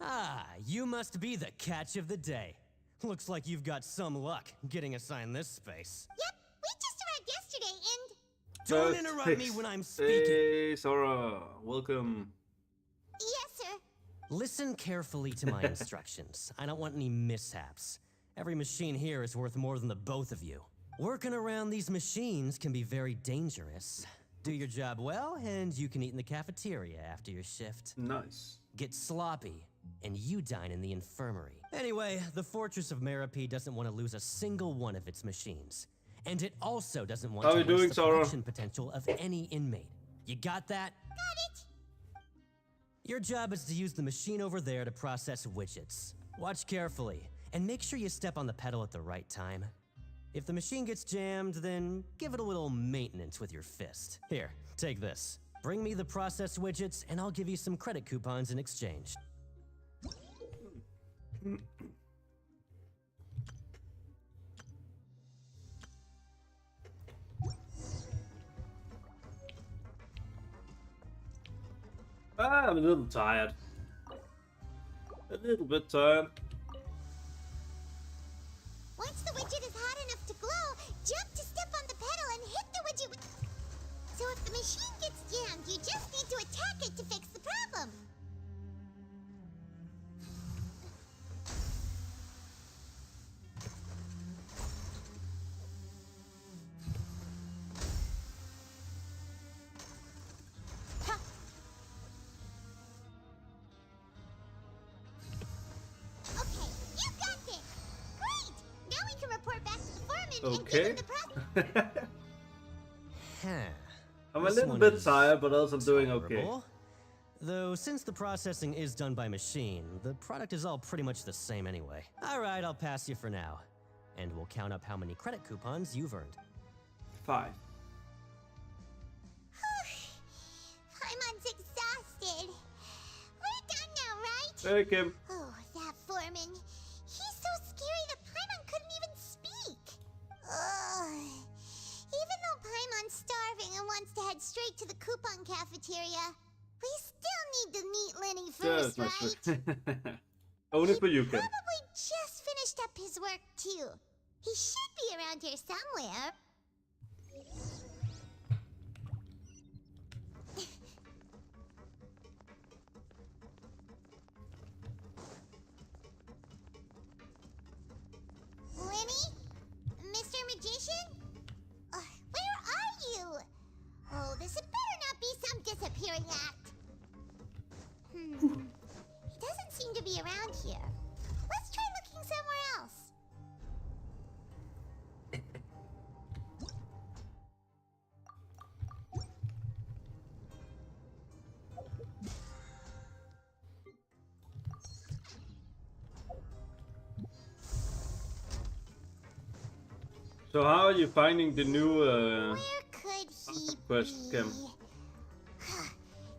Ah, you must be the catch of the day. Looks like you've got some luck getting assigned this space. Yep, we just arrived yesterday and... Don't interrupt me when I'm speaking. Hey, Sora. Welcome. Yes, sir. Listen carefully to my instructions. I don't want any mishaps. Every machine here is worth more than the both of you. Working around these machines can be very dangerous. Do your job well, and you can eat in the cafeteria after your shift. Nice. Get sloppy, and you dine in the infirmary. Anyway, the Fortress of Merope doesn't want to lose a single one of its machines. And it also doesn't want to waste the production potential of any inmate. You got that? Got it. Your job is to use the machine over there to process widgets. Watch carefully, and make sure you step on the pedal at the right time. If the machine gets jammed, then give it a little maintenance with your fist. Here, take this. Bring me the processed widgets, and I'll give you some credit coupons in exchange. I'm a little tired. A little bit tired. Once the widget is hot enough to glow, jump to step on the pedal and hit the widget with... So if the machine gets jammed, you just need to attack it to fix the problem. Ha! Okay, you got this! Great! Now we can report back to the foreman and give him the problem. I'm a little bit tired, but else I'm doing okay. Though since the processing is done by machine, the product is all pretty much the same anyway. Alright, I'll pass you for now. And we'll count up how many credit coupons you've earned. 5. Paimon's exhausted. We're done now, right? Hey, Kim. Oh, that foreman. He's so scary that Paimon couldn't even speak. Ugh. Even though Paimon's starving and wants to head straight to the coupon cafeteria, we still need to meet Lenny first, right? Only for you, Kim. Probably just finished up his work, too. He should be around here somewhere. Lenny? Mr. Magician? Where are you? Oh, this had better not be some disappearing act. He doesn't seem to be around here. Let's try looking somewhere else. So how are you finding the new Where could he quest, be? Kim?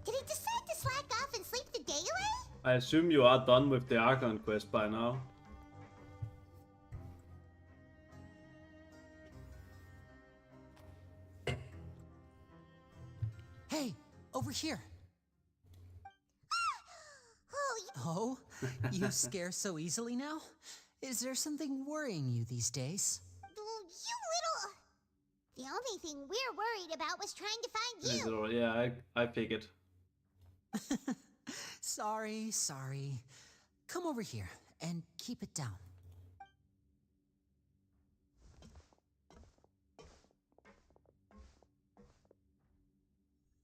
Did he decide to slack off and sleep the day away? I assume you are done with the Archon quest by now. Hey, over here. Oh, Oh, you scare so easily now? Is there something worrying you these days? you little... The only thing we're worried about was trying to find you. Yeah, I figured. Sorry. Come over here and keep it down.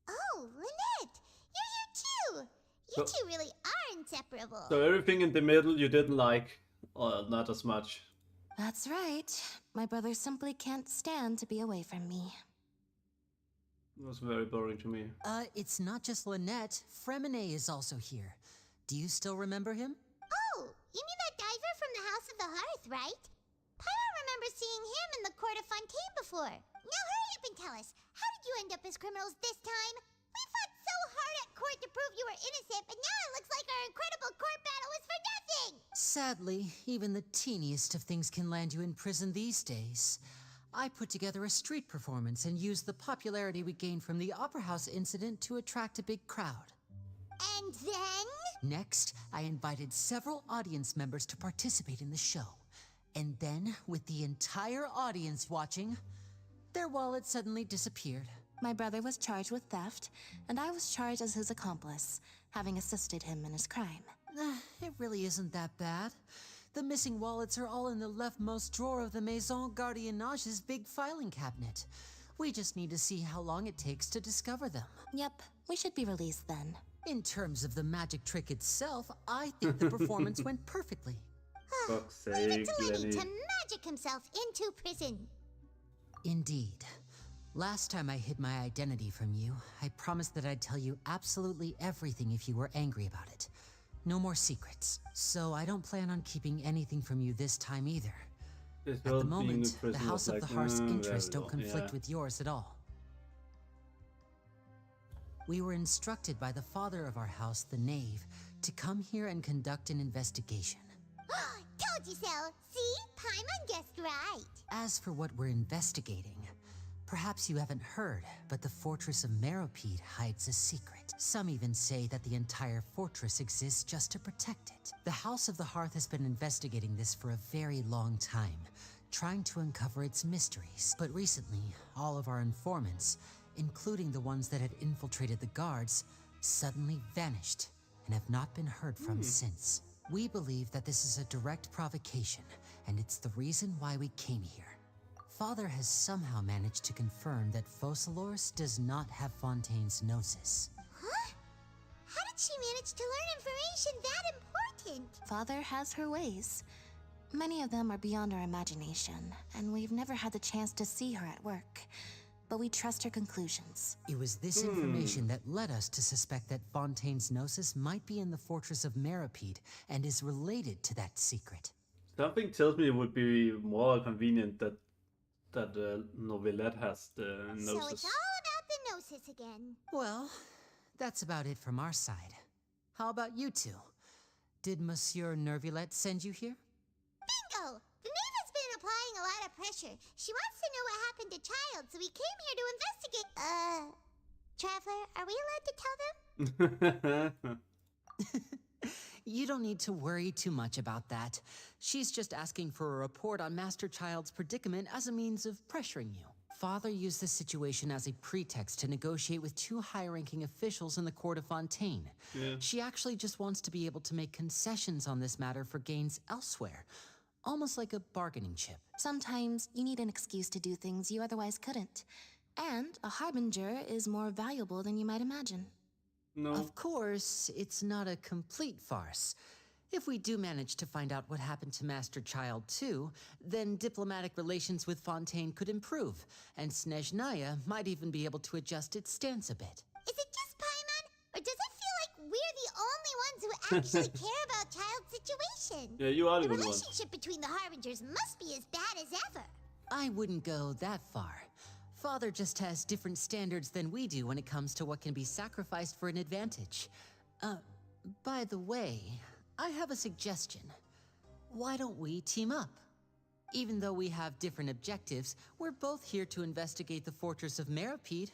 Oh, Lynette! You're here too! You two really are inseparable. So everything in the middle you didn't like, or not as much. That's right. My brother simply can't stand to be away from me. It was very boring to me. It's not just Lynette. Fremine is also here. Do you still remember him? Oh, you mean that diver from the House of the Hearth, right? Paimon remembers seeing him in the court of Fontaine before. Now hurry up and tell us, how did you end up as criminals this time? We fought so hard at court to prove you were innocent, but now it looks like our incredible court battle was for nothing! Sadly, even the teeniest of things can land you in prison these days. I put together a street performance and used the popularity we gained from the Opera House incident to attract a big crowd. And then? Next, I invited several audience members to participate in the show. And then, with the entire audience watching, their wallet suddenly disappeared. My brother was charged with theft, and I was charged as his accomplice, having assisted him in his crime. It really isn't that bad. The missing wallets are all in the leftmost drawer of the Maison Gardiennage's big filing cabinet. We just need to see how long it takes to discover them. Yep, we should be released then. In terms of the magic trick itself, I think the performance went perfectly. Fuck's Leave sake, it to Lenny Lenny. to magic himself into prison. Indeed. Last time I hid my identity from you, I promised that I'd tell you absolutely everything if you were angry about it. No more secrets. So I don't plan on keeping anything from you this time either. At the moment, the House of the Hearth's interests don't conflict with yours at all. We were instructed by the father of our house, the Knave, to come here and conduct an investigation. Told you so. See? Paimon guessed right. As for what we're investigating, perhaps you haven't heard, but the fortress of Meropide hides a secret. Some even say that the entire fortress exists just to protect it. The House of the Hearth has been investigating this for a very long time, trying to uncover its mysteries. But recently, all of our informants, including the ones that had infiltrated the guards, suddenly vanished and have not been heard from since. We believe that this is a direct provocation, and it's the reason why we came here. Father has somehow managed to confirm that Focalors does not have Fontaine's Gnosis. Huh? How did she manage to learn information that important? Father has her ways. Many of them are beyond our imagination, and we've never had the chance to see her at work. But we trust her conclusions. It was this information that led us to suspect that Fontaine's Gnosis might be in the fortress of Meropide and is related to that secret. Something tells me it would be more convenient that Novelette has the So it's Gnosis. all about the Gnosis again. Well, that's about it from our side. How about you two? Did Monsieur Nervulette send you here? Bingo! The Knave has been applying a lot of pressure. She wants to know what happened to Child, so we came here to investigate. Traveler, are we allowed to tell them? You don't need to worry too much about that. She's just asking for a report on Master Child's predicament as a means of pressuring you. Father used this situation as a pretext to negotiate with two high-ranking officials in the court of Fontaine. Yeah. She actually just wants to be able to make concessions on this matter for gains elsewhere. Almost like a bargaining chip. Sometimes you need an excuse to do things you otherwise couldn't. And a harbinger is more valuable than you might imagine. No. Of course, it's not a complete farce. If we do manage to find out what happened to Master Child too, then diplomatic relations with Fontaine could improve, and Snezhnaya might even be able to adjust its stance a bit. Is it just Paimon? Or does it feel like we're the only ones who actually care about Child's situation? Yeah, you are The the good one. relationship between the Harbingers must be as bad as ever. I wouldn't go that far. Father just has different standards than we do when it comes to what can be sacrificed for an advantage. By the way, I have a suggestion. Why don't we team up? Even though we have different objectives, we're both here to investigate the fortress of Meropide.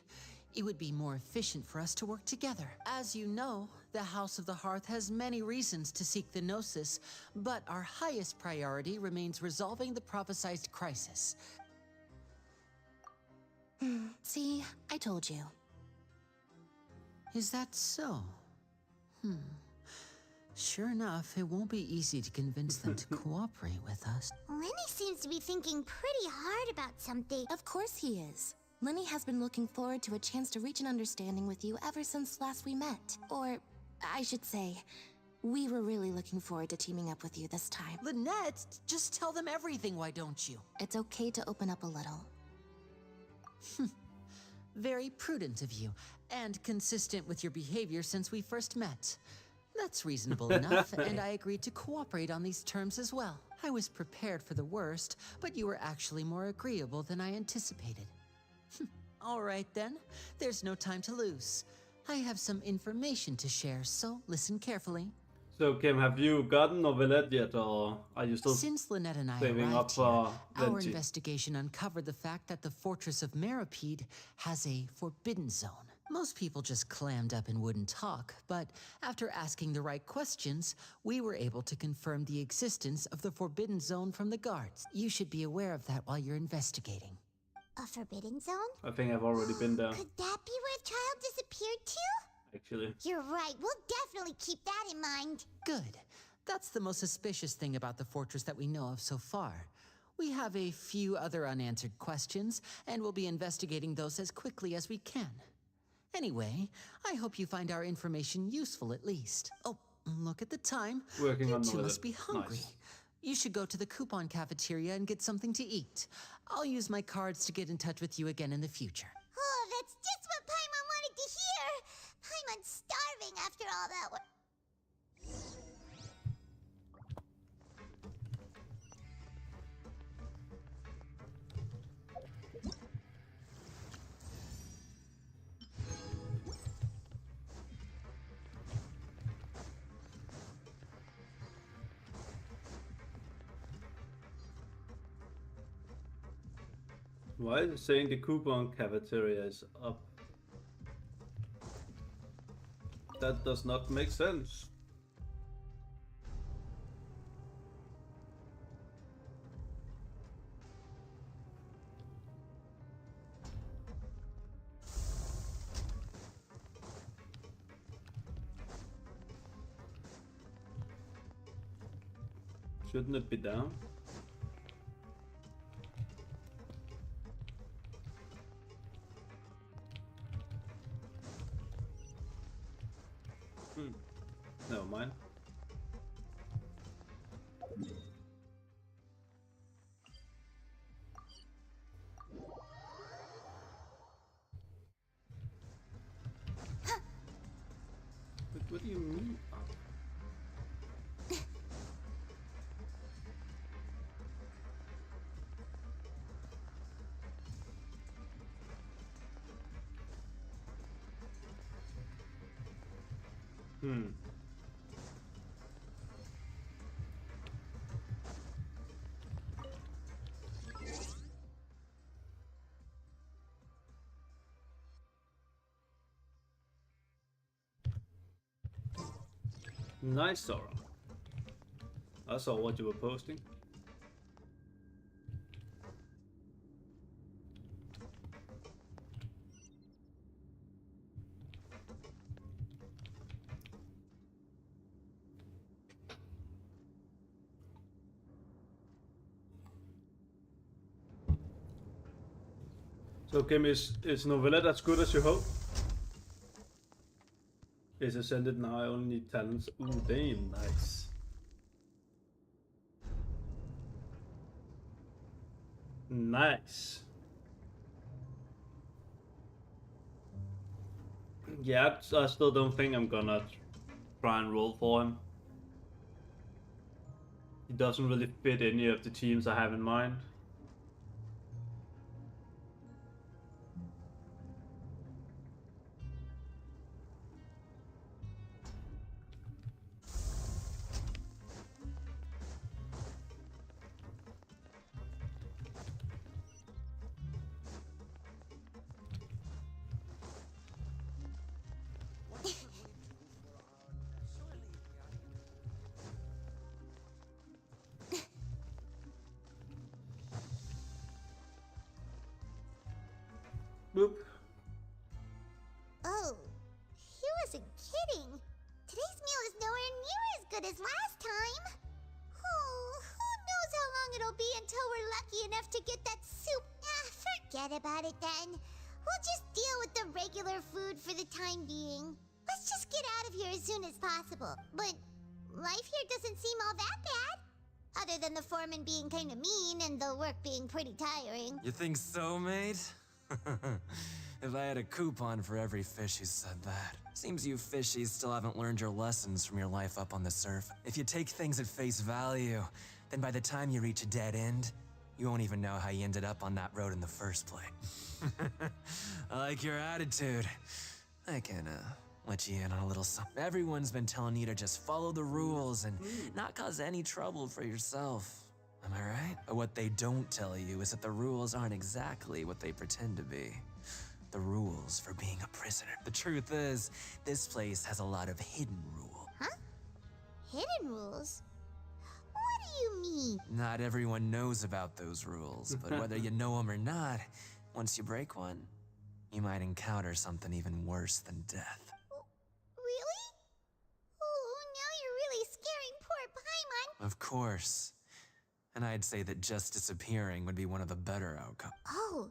It would be more efficient for us to work together. As you know, the House of the Hearth has many reasons to seek the Gnosis, but our highest priority remains resolving the prophesized crisis. See, I told you. Is that so? Sure enough, it won't be easy to convince them to cooperate with us. Lenny seems to be thinking pretty hard about something. Of course he is. Lenny has been looking forward to a chance to reach an understanding with you ever since last we met. Or, I should say, we were really looking forward to teaming up with you this time. Lynette, just tell them everything, why don't you? It's okay to open up a little. Very prudent of you, and consistent with your behavior since we first met. That's reasonable enough, and I agreed to cooperate on these terms as well. I was prepared for the worst, but you were actually more agreeable than I anticipated. All right then, there's no time to lose. I have some information to share, so listen carefully. So, Kim, have you gotten Novelette yet, or are you still Since Lynette and I saving up arrived here, for our Venti? investigation uncovered the fact that the fortress of Meropide has a forbidden zone. Most people just clammed up and wouldn't talk, but after asking the right questions, we were able to confirm the existence of the Forbidden Zone from the guards. You should be aware of that while you're investigating. A forbidden zone? I think I've already been there, Could that be where the child disappeared to? actually. You're right, we'll definitely keep that in mind. Good. That's the most suspicious thing about the fortress that we know of so far. We have a few other unanswered questions, and we'll be investigating those as quickly as we can. Anyway, I hope you find our information useful at least. Oh, look at the time. Working You on two the must be hungry. Nice. You should go to the coupon cafeteria and get something to eat. I'll use my cards to get in touch with you again in the future. Oh, that's just what Paimon wanted to hear. Paimon's starving after all that work. Why is it saying the coupon cafeteria is up? That does not make sense. Shouldn't it be down? Never mind. What do you mean? Nice, Sora. I saw what you were posting. So, Kim, is Novelette as good as you hope? Is ascended now, I only need talents. Ooh, damn, nice. Nice. Yeah, I still don't think I'm gonna try and roll for him. He doesn't really fit any of the teams I have in mind. Boop. Oh, he wasn't kidding. Today's meal is nowhere near as good as last time. Oh, who knows how long it'll be until we're lucky enough to get that soup. Forget about it then. We'll just deal with the regular food for the time being. Let's just get out of here as soon as possible. But life here doesn't seem all that bad. Other than the foreman being kind of mean and the work being pretty tiring. You think so, mate? If I had a coupon for every fish who said that. Seems you fishies still haven't learned your lessons from your life up on the surf. If you take things at face value, then by the time you reach a dead end, you won't even know how you ended up on that road in the first place. I like your attitude. I can, let you in on a little something. Everyone's been telling you to just follow the rules and not cause any trouble for yourself. Am I right? But what they don't tell you is that the rules aren't exactly what they pretend to be. the rules for being a prisoner. The truth is, this place has a lot of hidden rules. Huh? Hidden rules? What do you mean? Not everyone knows about those rules, but whether you know them or not, once you break one, you might encounter something even worse than death. Really? Oh, now you're really scaring poor Paimon. Of course. And I'd say that just disappearing would be one of the better outcomes. Oh,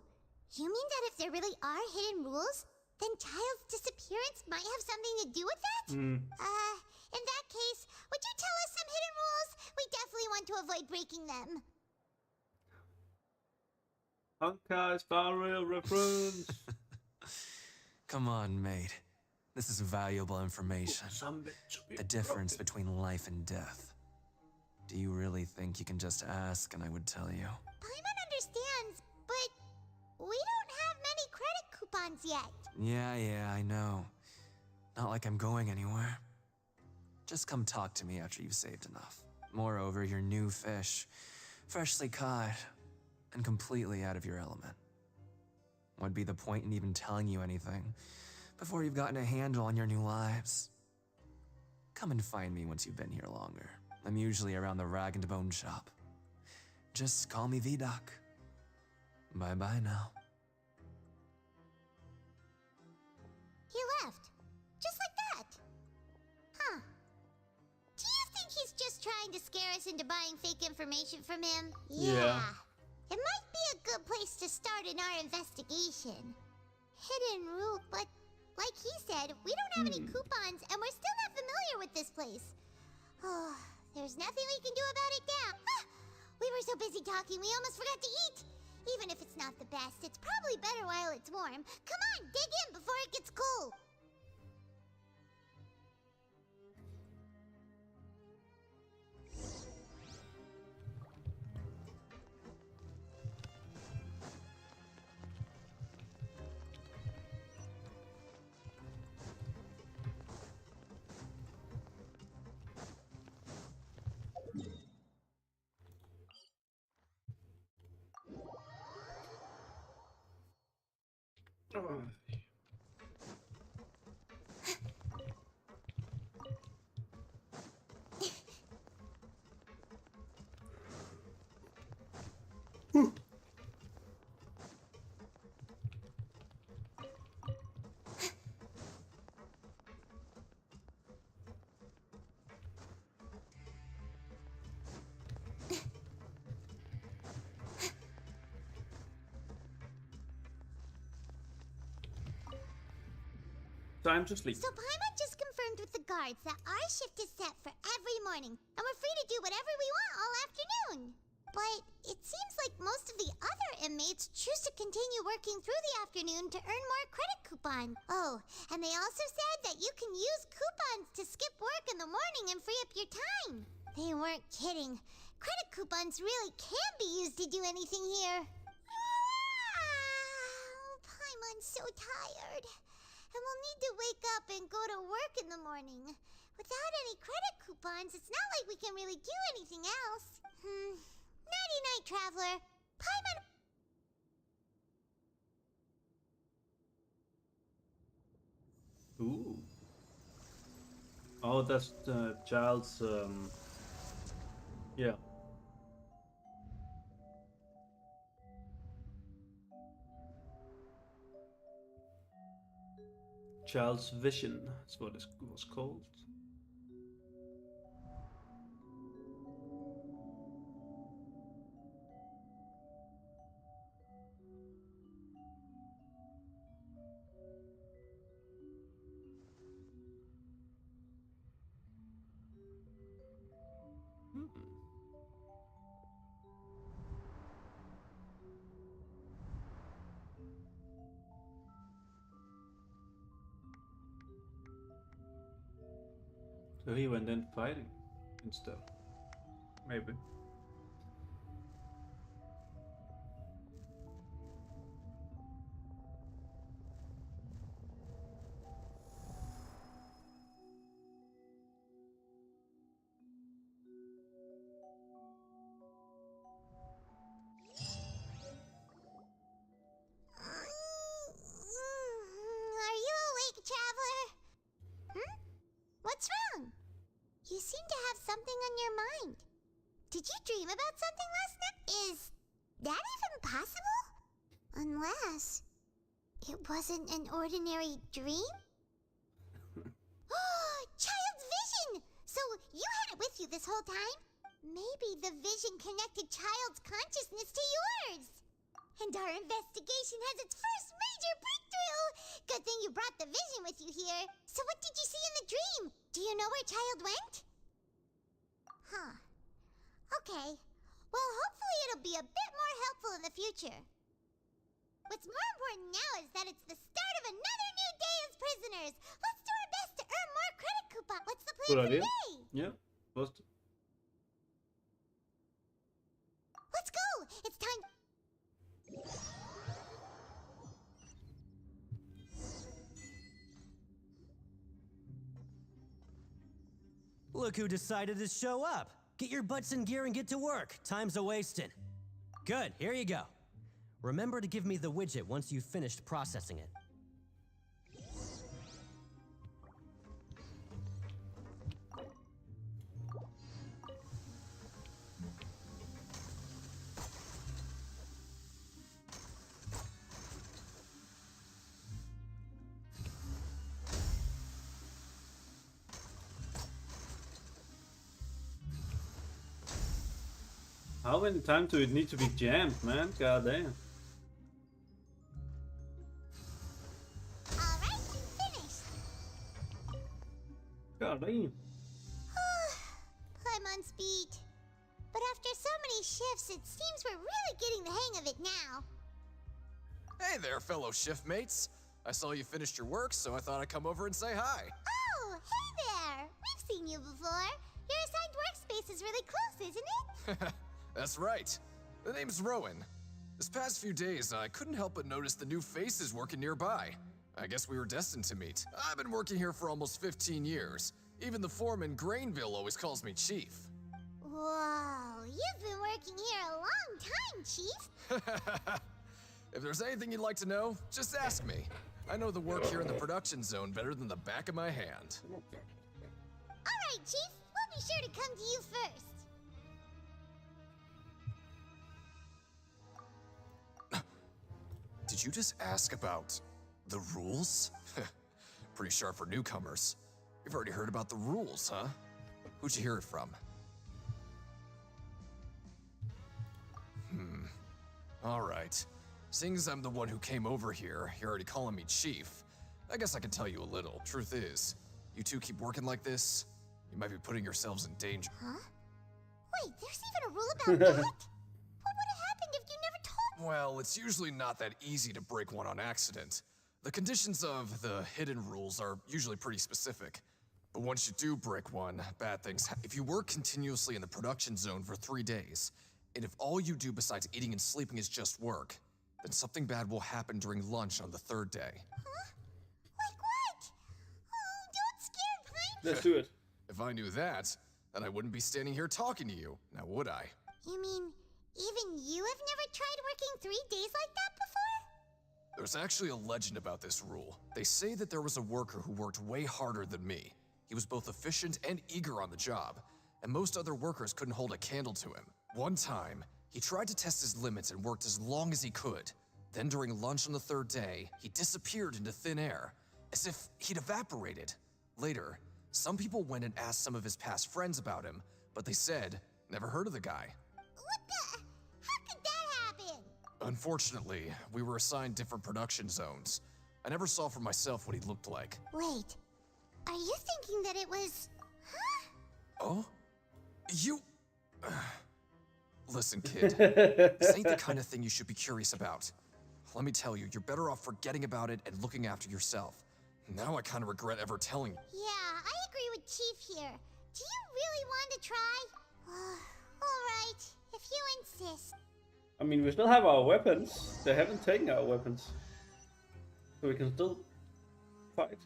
you mean that if there really are hidden rules, then Child's disappearance might have something to do with that? In that case, would you tell us some hidden rules? We definitely want to avoid breaking them. Honkai Star Rail reference. Come on, mate. This is valuable information. The difference between life and death. Do you really think you can just ask and I would tell you? Paimon understands, but we don't have many credit coupons yet. Yeah, I know. Not like I'm going anywhere. Just come talk to me after you've saved enough. Moreover, you're new fish, freshly caught, and completely out of your element. What'd be the point in even telling you anything before you've gotten a handle on your new lives? Come and find me once you've been here longer. I'm usually around the Rag and Bone shop. Just call me V-Doc. Bye-bye now. He left. Just like that. Huh. Do you think he's just trying to scare us into buying fake information from him? Yeah. It might be a good place to start in our investigation. Hidden rule, but like he said, we don't have any coupons and we're still not familiar with this place. Oh, there's nothing we can do about it now. Ah, we were so busy talking we almost forgot to eat. Even if it's not the best, it's probably better while it's warm. Come on, dig in before it gets cold. Time to sleep. So Paimon just confirmed with the guards that our shift is set for every morning, and we're free to do whatever we want all afternoon. But it seems like most of the other inmates choose to continue working through the afternoon to earn more credit coupons. Oh, and they also said that you can use coupons to skip work in the morning and free up your time. They weren't kidding. Credit coupons really can be used to do anything here. Paimon's so tired. And we'll need to wake up and go to work in the morning. Without any credit coupons, it's not like we can really do anything else. Nighty-night, traveler. Paimon... Ooh. Oh, that's the child's, yeah. Child's vision, that's what it was called. So he went in fighting instead. Maybe. What's wrong? You seem to have something on your mind. Did you dream about something last night? Is that even possible? Unless it wasn't an ordinary dream? Child's vision! So you had it with you this whole time? Maybe the vision connected Child's consciousness to yours. And our investigation has its first major breakthrough! Good thing you brought the vision with you here. So what did you see in the dream? Do you know where Child went? Huh. Okay. Well, hopefully it'll be a bit more helpful in the future. What's more important now is that it's the start of another new day as prisoners. Let's do our best to earn more credit coupon. What's the plan Good for idea. today? Yeah. First. Let's go! It's time. Look who decided to show up. Get your butts in gear and get to work. Time's a-wasting. Good, here you go. Remember to give me the widget once you've finished processing it. How many times do it need to be jammed, man? God damn. Alright, finished. God damn. I'm on speed. But after so many shifts, it seems we're really getting the hang of it now. Hey there, fellow shift mates. I saw you finished your work, so I thought I'd come over and say hi. Oh, hey there! We've seen you before. Your assigned workspace is really close, isn't it? That's right. The name's Rowan. This past few days, I couldn't help but notice the new faces working nearby. I guess we were destined to meet. I've been working here for almost 15 years. Even the foreman, Grainville, always calls me Chief. Whoa, you've been working here a long time, Chief. If there's anything you'd like to know, just ask me. I know the work here in the production zone better than the back of my hand. Alright, Chief. We'll be sure to come to you first. Did you just ask about the rules? Pretty sharp for newcomers. You've already heard about the rules, huh? Who'd you hear it from? All right. Seeing as I'm the one who came over here, you're already calling me Chief. I guess I can tell you a little. Truth is, you two keep working like this, you might be putting yourselves in danger. Huh? Wait, there's even a rule about that? What would have happened if you never told? Well, it's usually not that easy to break one on accident. The conditions of the hidden rules are usually pretty specific. But once you do break one, bad things happen. If you work continuously in the production zone for 3 days, and if all you do besides eating and sleeping is just work, then something bad will happen during lunch on the 3rd day. Huh? Like what? Oh, don't scare Pine. Let's do it. If I knew that, then I wouldn't be standing here talking to you, now would I? You mean, even you have never tried working 3 days like that before? There's actually a legend about this rule. They say that there was a worker who worked way harder than me. He was both efficient and eager on the job, and most other workers couldn't hold a candle to him. One time, he tried to test his limits and worked as long as he could. Then during lunch on the 3rd day, he disappeared into thin air, as if he'd evaporated. Later, some people went and asked some of his past friends about him, but they said, never heard of the guy. What the? How could that happen? Unfortunately, we were assigned different production zones. I never saw for myself what he looked like. Wait, are you thinking that it was... Huh? Oh? You... Listen, kid. This ain't the kind of thing you should be curious about. Let me tell you, you're better off forgetting about it and looking after yourself. Now I kind of regret ever telling you. Yeah, I agree with Chief here. Do you really want to try? Alright, if you insist. I mean, we still have our weapons. They haven't taken our weapons. So we can still fight.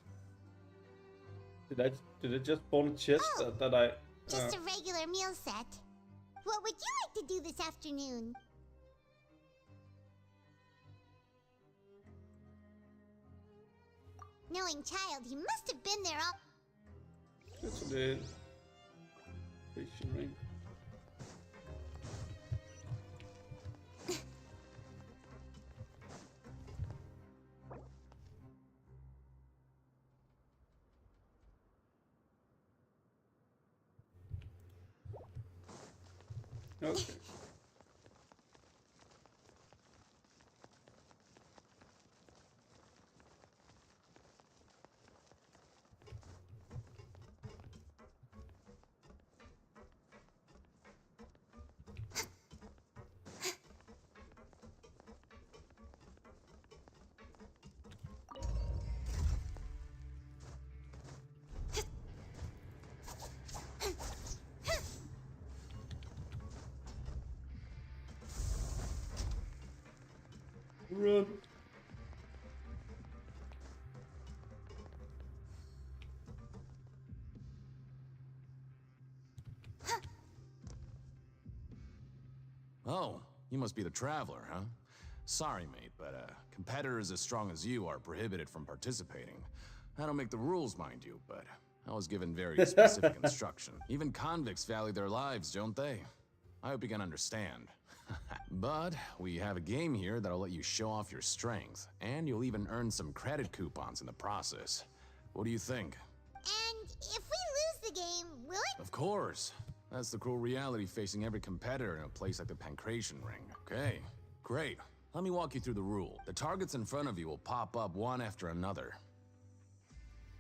Did I just spawn a chest Oh, that I... Just a regular meal set. What would you like to do this afternoon? Knowing Child, he must have been there all... That's the fishing ring. Okay. Run. Oh, you must be the Traveler, huh? Sorry, mate, but competitors as strong as you are prohibited from participating. I don't make the rules, mind you, but I was given very specific instruction. Even convicts value their lives, don't they? I hope you can understand. But we have a game here that'll let you show off your strength, and you'll even earn some credit coupons in the process. What do you think? And if we lose the game, will it? Of course. That's the cruel reality facing every competitor in a place like the Pancration Ring. Okay, great. Let me walk you through the rule. The targets in front of you will pop up one after another.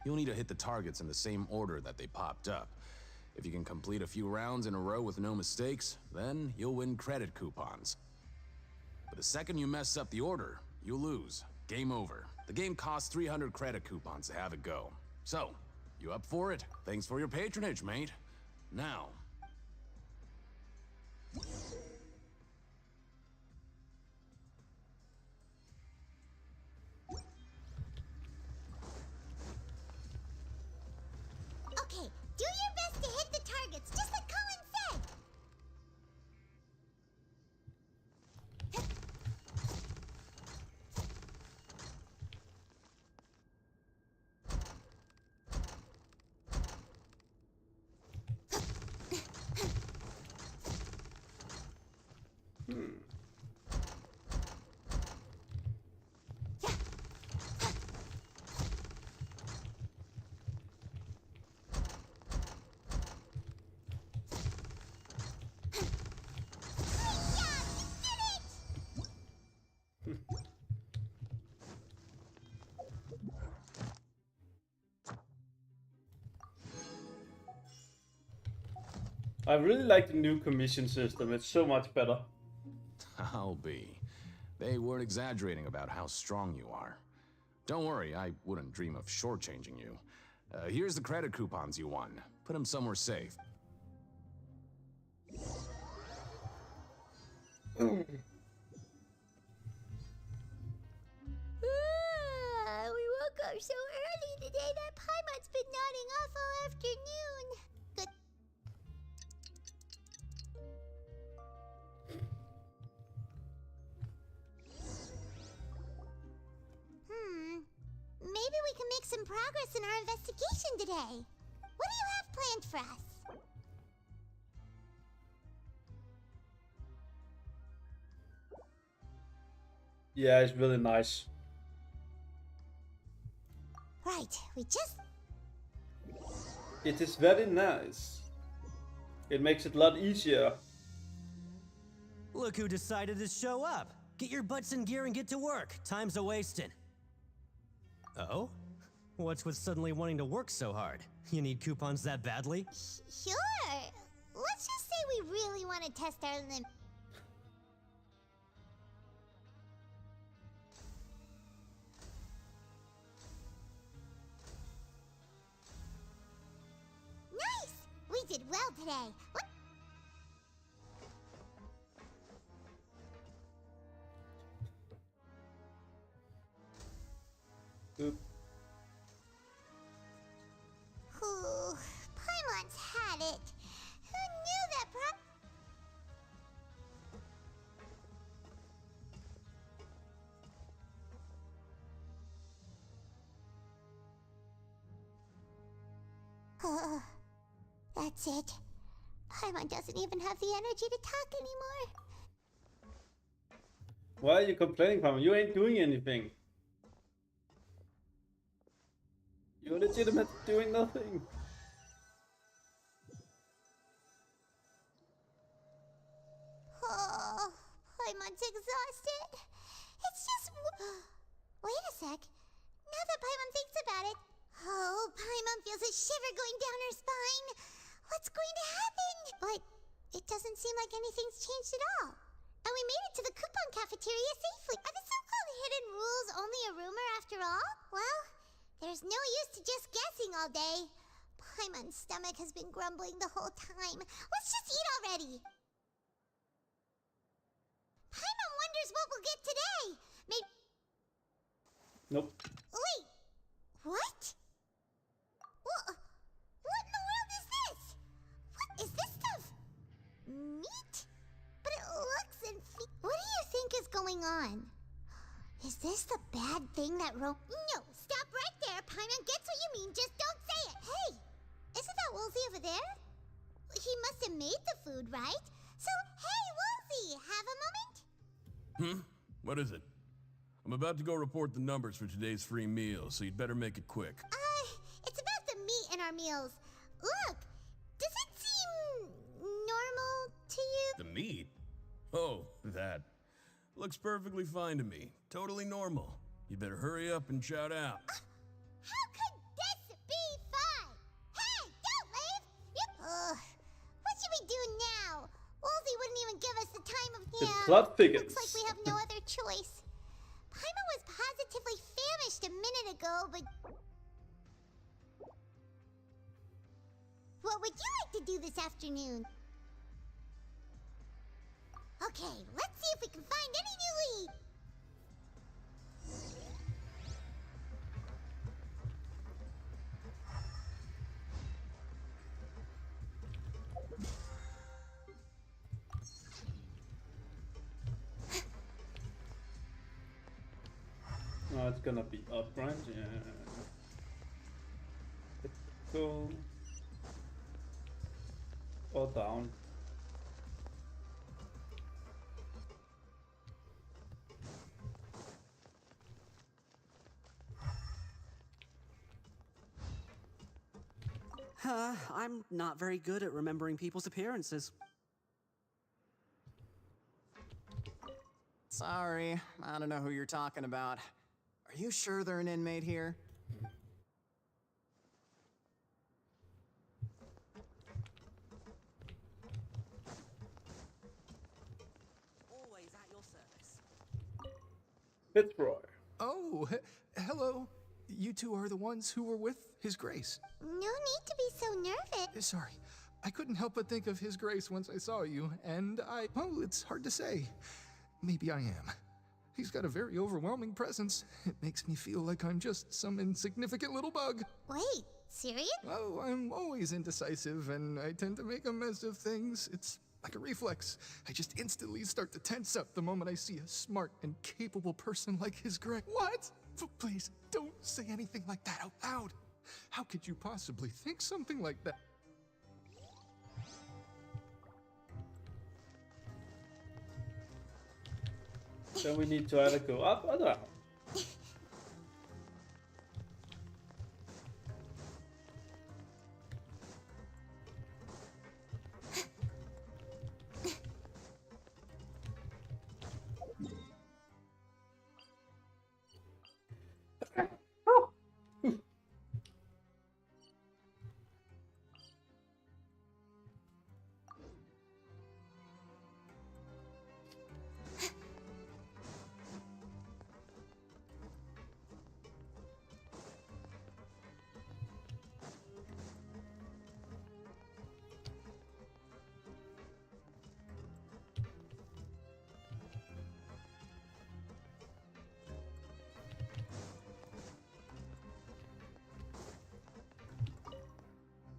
You'll need to hit the targets in the same order that they popped up. If you can complete a few rounds in a row with no mistakes, then you'll win credit coupons. But the second you mess up the order, you lose. Game over. The game costs 300 credit coupons to have it go. So, you up for it? Thanks for your patronage, mate. Now. Okay, do your best to hit the targets, just like Colin said. I really like the new commission system. It's so much better. I'll be. They weren't exaggerating about how strong you are. Don't worry, I wouldn't dream of shortchanging you. Here's the credit coupons you won. Put them somewhere safe. We woke up so early today that Paimon's been nodding off all afternoon. Good. Maybe we can make some progress in our investigation today. What do you have planned for us? Yeah, it's really nice. Right, we just... It is very nice. It makes it a lot easier. Look who decided to show up. Get your butts in gear and get to work. Time's a-wasting. Oh? What's with suddenly wanting to work so hard? You need coupons that badly? Sure. Let's just say we really want to test our limit. Nice! We did well today. What? Oop. Ooh, Paimon's had it. Who knew that That's it. Paimon doesn't even have the energy to talk anymore. Why are you complaining, Paimon? You ain't doing anything. You're legitimately doing nothing. Oh, Paimon's exhausted. It's just... Wait a sec. Now that Paimon thinks about it... Oh, Paimon feels a shiver going down her spine. What's going to happen? But it doesn't seem like anything's changed at all. And we made it to the coupon cafeteria safely. Are the so-called hidden rules only a rumor after all? Well, there's no use to just guessing all day. Paimon's stomach has been grumbling the whole time. Let's just eat already. Paimon wonders what we'll get today. Maybe... Nope. Wait, what? What in the world is this? What is this stuff? Meat? But it looks and What do you think is going on? Is this the bad thing that No, stop right there. Paimon gets what you mean, just don't say it. Hey, isn't that Woolsey over there? He must have made the food, right? So, hey, Woolsey, have a moment? What is it? I'm about to go report the numbers for today's free meal, so you'd better make it quick. It's about the meat in our meals. Look, does it seem normal to you? The meat? Oh, that. Looks perfectly fine to me. Totally normal. You better hurry up and shout out. How could this be fine? Hey, don't leave! What should we do now? Woolsey wouldn't even give us the time of... The plot thickens. Looks like we have no other choice. Paimon was positively famished a minute ago, but... What would you like to do this afternoon? Okay, let's see if we can find any new lead. No, it's gonna be up, right? Yeah. Let's go. Or down. I'm not very good at remembering people's appearances. Sorry, I don't know who you're talking about. Are you sure they're an inmate here? Always at your service. Fitzroy. Oh, hello. You two are the ones who were with His Grace. No need to be so nervous. Sorry, I couldn't help but think of His Grace once I saw you, and well, it's hard to say. Maybe I am. He's got a very overwhelming presence. It makes me feel like I'm just some insignificant little bug. Wait, serious? Oh, I'm always indecisive, and I tend to make a mess of things. It's like a reflex. I just instantly start to tense up the moment I see a smart and capable person like His Grace. What? Please, don't say anything like that out loud. How could you possibly think something like that? Then we need to either go up or down.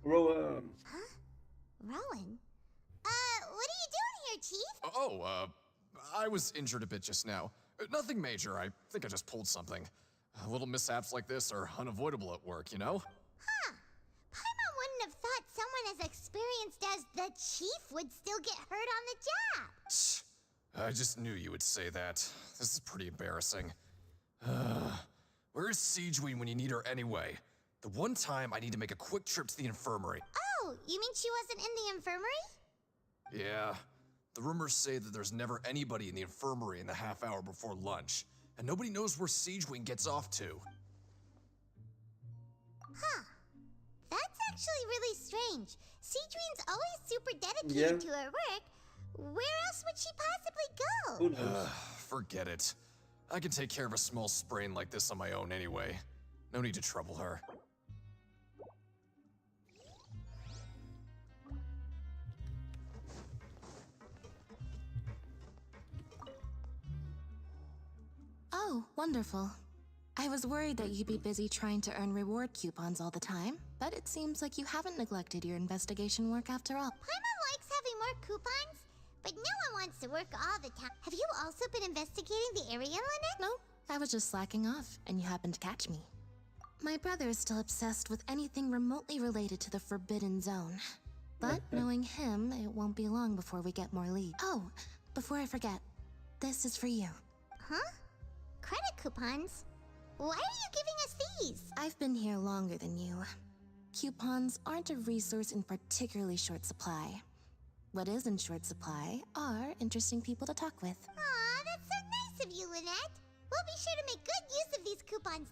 Rowan. Huh? Rowan? What are you doing here, Chief? Oh, I was injured a bit just now. Nothing major, I think I just pulled something. Little mishaps like this are unavoidable at work, you know? Huh. Paimon wouldn't have thought someone as as experienced as the chief would still get hurt on the job. I just knew you would say that. This is pretty embarrassing. Where is Siegeween when you need her anyway? The one time I need to make a quick trip to the infirmary. Oh, you mean she wasn't in the infirmary? Yeah. The rumors say that there's never anybody in the infirmary in the half hour before lunch, and nobody knows where Siegeween gets off to. Huh. That's actually really strange. Siegeween's always super dedicated to her work. Where else would she possibly go? Forget it. I can take care of a small sprain like this on my own anyway. No need to trouble her. Oh, wonderful. I was worried that you'd be busy trying to earn reward coupons all the time, but it seems like you haven't neglected your investigation work after all. Paimon likes having more coupons, but no one wants to work all the time. Have you also been investigating the area, Lynette? No, I was just slacking off, and you happened to catch me. My brother is still obsessed with anything remotely related to the Forbidden Zone. But knowing him, it won't be long before we get more leads. Oh, before I forget, this is for you. Huh? Credit coupons? Why are you giving us these? I've been here longer than you. Coupons aren't a resource in particularly short supply. What is in short supply are interesting people to talk with. Aw, that's so nice of you, Lynette. We'll be sure to make good use of these coupons.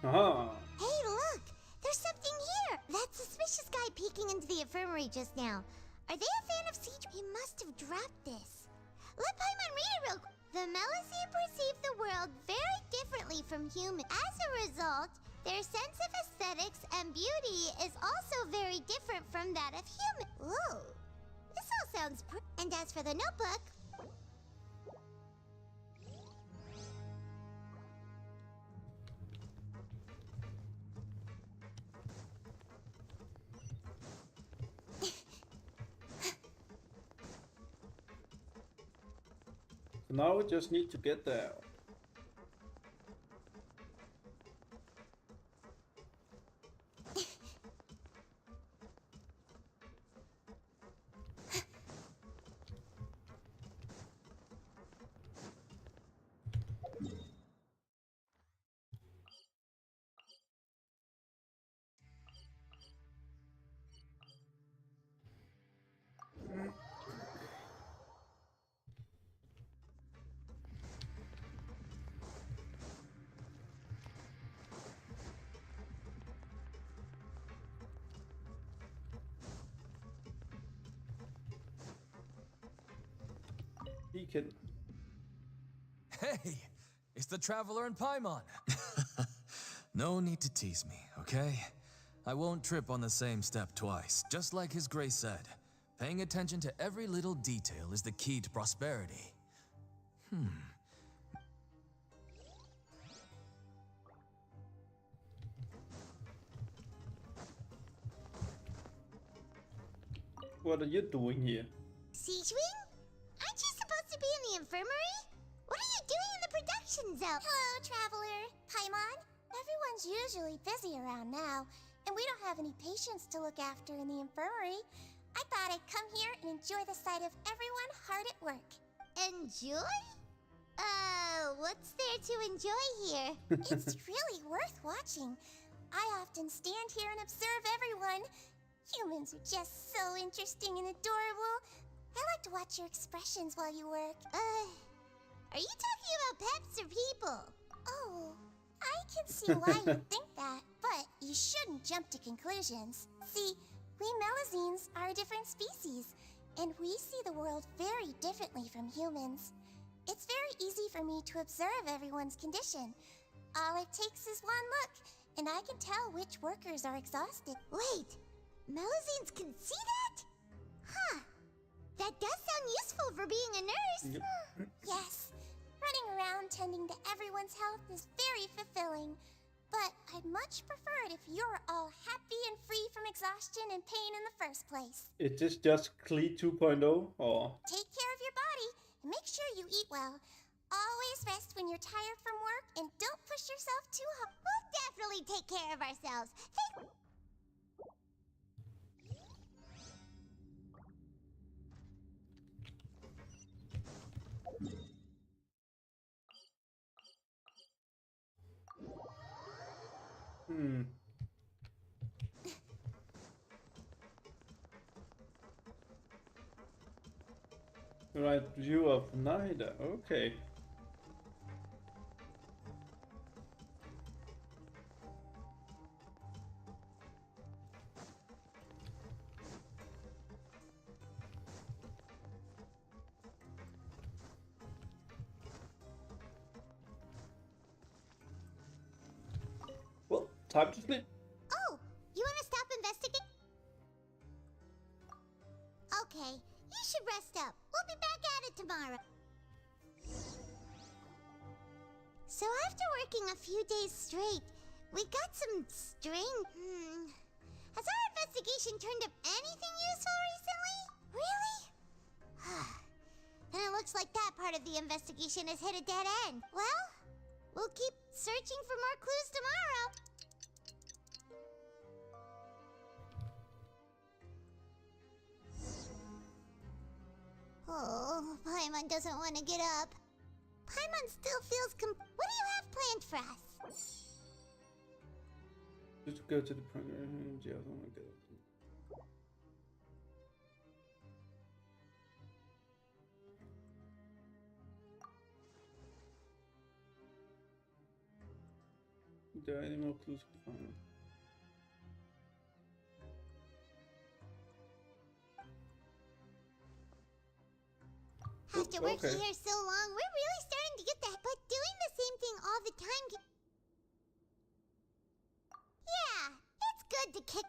Hey, look! There's something here! That suspicious guy peeking into the infirmary just now. Are they a fan of Siege? He must have dropped this. Let Paimon read it real quick. The Melusine perceive the world very differently from humans. As a result, their sense of aesthetics and beauty is also very different from that of humans. Whoa! This all sounds And as for the notebook... Now we just need to get there. He can. Hey, it's the Traveler and Paimon. No need to tease me, okay? I won't trip on the same step twice, just like His Grace said. Paying attention to every little detail is the key to prosperity. What are you doing here? Siegewing? Aren't you supposed to be in the infirmary? What are you doing in the production zone? Hello, Traveler. Paimon. Everyone's usually busy around now, and we don't have any patients to look after in the infirmary. I thought I'd come here and enjoy the sight of everyone hard at work. Enjoy? What's there to enjoy here? It's really worth watching. I often stand here and observe everyone. Humans are just so interesting and adorable. I like to watch your expressions while you work. Are you talking about pets or people? Oh, I can see why you think that, but you shouldn't jump to conclusions. See, we Melusines are a different species, and we see the world very differently from humans. It's very easy for me to observe everyone's condition. All it takes is one look, and I can tell which workers are exhausted. Wait, Melusines can see that? Huh. That does sound useful for being a nurse. Yes. Running around tending to everyone's health is very fulfilling. but I'd much prefer it if you're all happy and free from exhaustion and pain in the first place. Is this just Klee 2.0 or? Take care of your body and make sure you eat well. Always rest when you're tired from work and don't push yourself too hard. We'll definitely take care of ourselves. Right view of Nida. Okay. Well, time to sleep. Oh, you want to stop investigating? Okay, you should rest up. We'll be back at it tomorrow. So after working a few days straight, we got some Has our investigation turned up anything useful recently? Really? Then it looks like that part of the investigation has hit a dead end. Well, we'll keep searching for more clues tomorrow. Oh, Paimon doesn't want to get up. Paimon still feels What do you have planned for us? Just go to the program. Yeah, I don't want to go. There are any more clues to find? After working here so long, we're really starting to get that. But doing the same thing all the time Yeah, it's good to kick.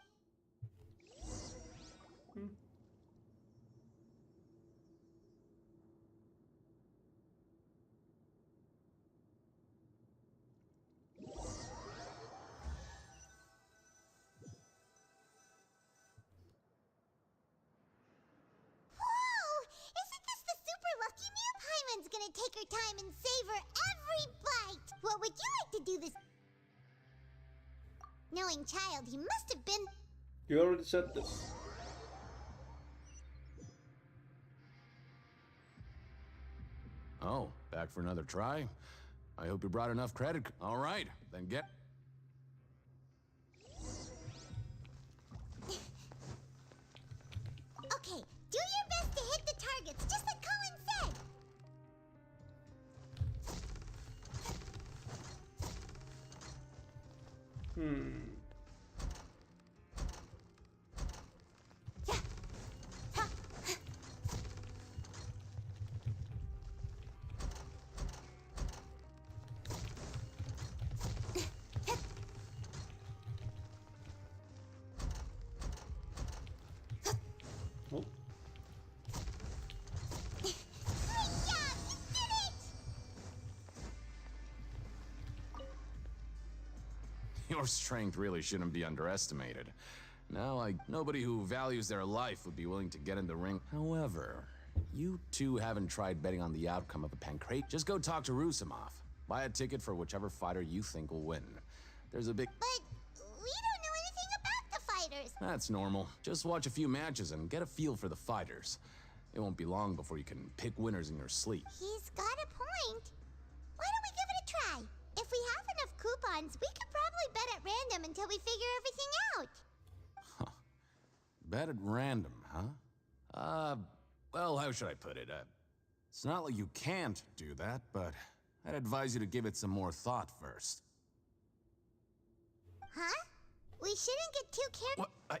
Gonna take her time and savor every bite. What would you like to do this? Knowing child, he must have been. You already said this. Oh, back for another try? I hope you brought enough credit. All right, then get. Okay, do your best to hit the targets, just like Colin said. Your strength really shouldn't be underestimated. Now, nobody who values their life would be willing to get in the ring. However, you two haven't tried betting on the outcome of a pancrate. Just go talk to Rusimov. Buy a ticket for whichever fighter you think will win. There's a big... But we don't know anything about the fighters. That's normal. Just watch a few matches and get a feel for the fighters. It won't be long before you can pick winners in your sleep. He's got a point. Why don't we give it a try? If we have enough coupons, we could probably bet at random until we figure everything out. Huh. Bet at random, huh? Well, how should I put it? It's not like you can't do that, but I'd advise you to give it some more thought first. Huh? We shouldn't get too careful. What? I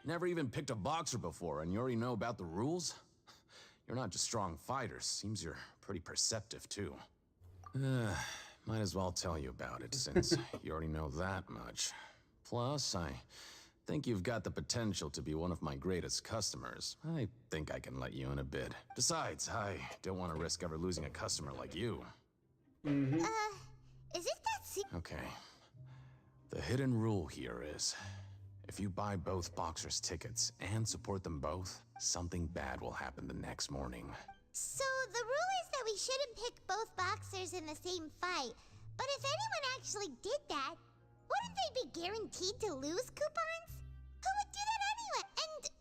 never even picked a boxer before, and you already know about the rules? You're not just strong fighters. Seems you're pretty perceptive, too. Might as well tell you about it, since you already know that much. Plus, I think you've got the potential to be one of my greatest customers. I think I can let you in a bid. Besides, I don't want to risk ever losing a customer like you. Is it that Okay. The hidden rule here is, if you buy both boxers' tickets and support them both, something bad will happen the next morning. So the rule is that we shouldn't pick both boxers in the same fight. But if anyone actually did that, wouldn't they be guaranteed to lose coupons? Who would do that anyway? And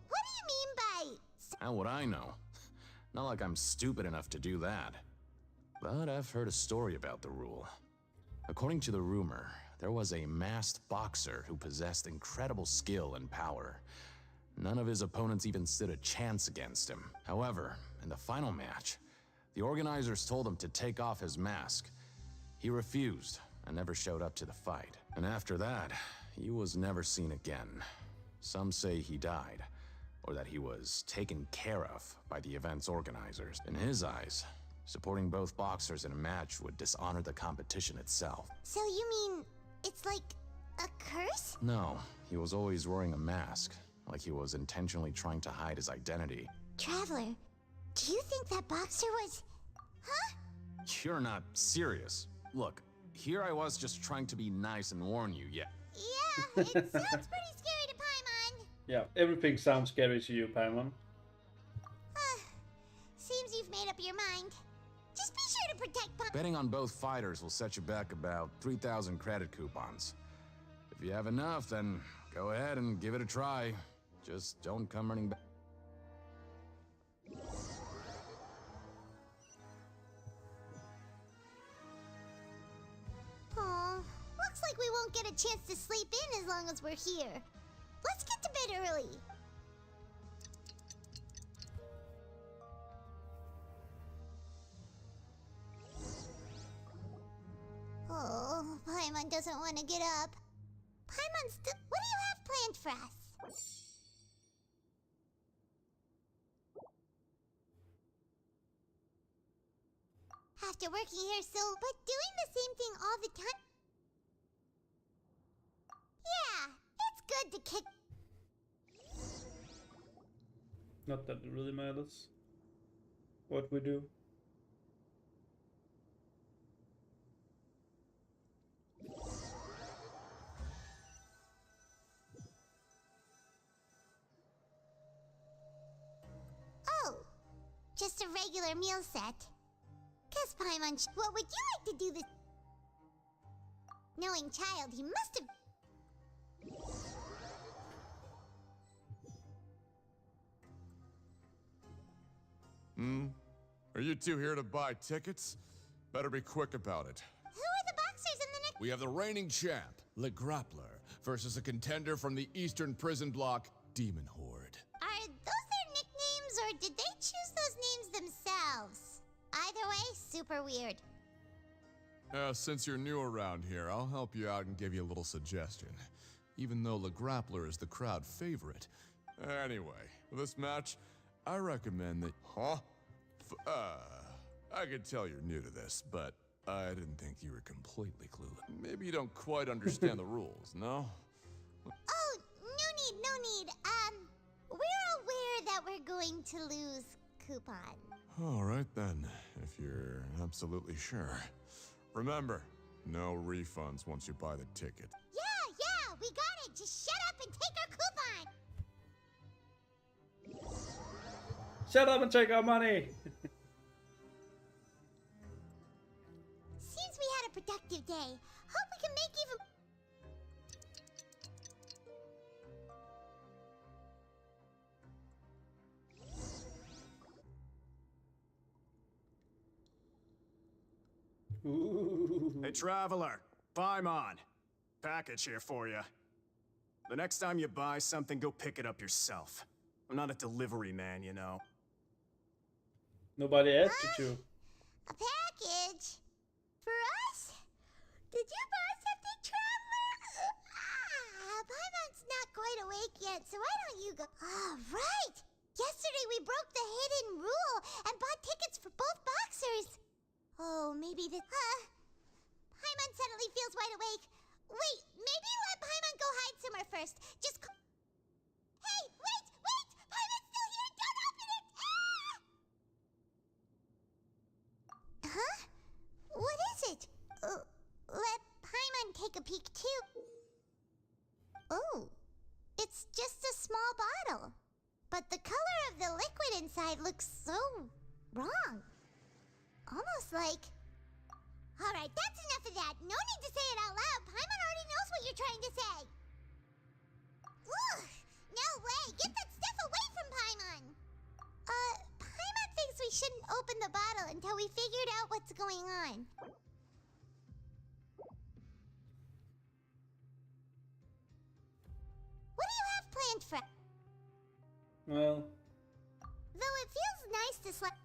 what do you mean by... How would I know? Not like I'm stupid enough to do that. But I've heard a story about the rule. According to the rumor, there was a masked boxer who possessed incredible skill and power. None of his opponents even stood a chance against him. However, in the final match, the organizers told him to take off his mask. He refused and never showed up to the fight. And after that, he was never seen again. Some say he died, or that he was taken care of by the event's organizers. In his eyes, supporting both boxers in a match would dishonor the competition itself. So you mean it's like a curse? No, he was always wearing a mask, like he was intentionally trying to hide his identity. Traveler, do you think that boxer was... Huh? You're not serious. Look, here I was just trying to be nice and warn you, yeah. Yeah, it sounds pretty scary to Paimon. Yeah, everything sounds scary to you, Paimon. Seems you've made up your mind. Just be sure to protect Paimon. Betting on both fighters will set you back about 3,000 credit coupons. If you have enough, then go ahead and give it a try. Just don't come running back. Aw, looks like we won't get a chance to sleep in as long as we're here. Let's get to bed early. Oh, Paimon doesn't want to get up. Paimon, what do you have planned for us? After working here but doing the same thing all the time? Yeah, it's good to kick... Not that it really matters what we do. Oh, just a regular meal set. Guess Paimon, what would you like to do this? Knowing child, he must have... Are you two here to buy tickets? Better be quick about it. Who are the boxers in the next... We have the reigning champ, Le Grappler, versus a contender from the Eastern Prison Block, Demon Horde. Are those their nicknames, or did they choose those names themselves? Either way, super weird. Since you're new around here, I'll help you out and give you a little suggestion. Even though Le Grappler is the crowd favorite. Anyway, for this match, I recommend that... Huh? I can tell you're new to this, but I didn't think you were completely clueless. Maybe you don't quite understand the rules, no? Oh, no need. We're aware that we're going to lose coupon. All right then, if you're absolutely sure. Remember, no refunds once you buy the ticket. Yeah, we got it. Just shut up and take our coupon. Shut up and take our money! Seems we had a productive day. Hope we can make even... Hey, traveler. Paimon. Package here for you. The next time you buy something, go pick it up yourself. I'm not a delivery man, you know. Nobody asked you to. A package? For us? Did you buy something, traveler? Paimon's not quite awake yet, so why don't you go... Oh, right! Yesterday we broke the hidden rule and bought tickets for both boxers. Oh, maybe the... Paimon suddenly feels wide awake. Wait, maybe let Paimon go hide somewhere first. Just... Hey, wait! Paimon's still here! Don't open it! Huh? What is it? Let Paimon take a peek, too. small bottle. But the color of the liquid inside looks so wrong. Almost like... Alright, that's enough of that. No need to say it out loud. Paimon already knows what you're trying to say. Ugh! No way! Get that stuff away from Paimon! Paimon thinks we shouldn't open the bottle until we figured out what's going on. What do you have planned for... Well... Though it feels nice to slap...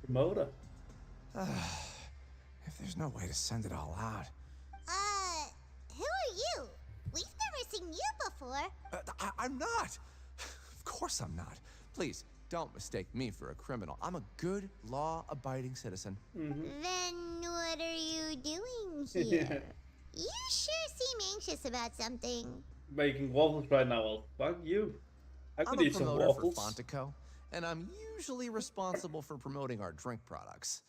Promoter. If there's no way to send it all out. Who are you? We've never seen you before. I'm not. Of course I'm not. Please, don't mistake me for a criminal. I'm a good, law-abiding citizen. Then what are you doing here? You sure seem anxious about something. Making waffles right now. Well, fuck you. I could I'm a eat some promoter waffles. for Fontaine, and I'm usually responsible for promoting our drink products.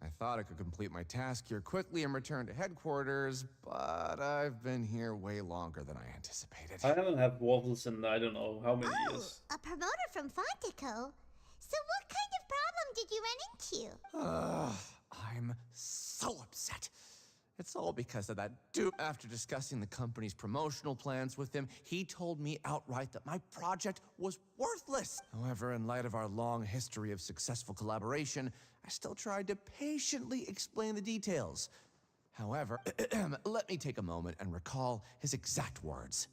I thought I could complete my task here quickly and return to headquarters, but I've been here way longer than I anticipated. I haven't had waffles in I don't know how many years. A promoter from Fontaine? So what kind of problem did you run into? I'm so upset. It's all because of that dude. After discussing the company's promotional plans with him, he told me outright that my project was worthless. However, in light of our long history of successful collaboration, I still tried to patiently explain the details. However, let me take a moment and recall his exact words.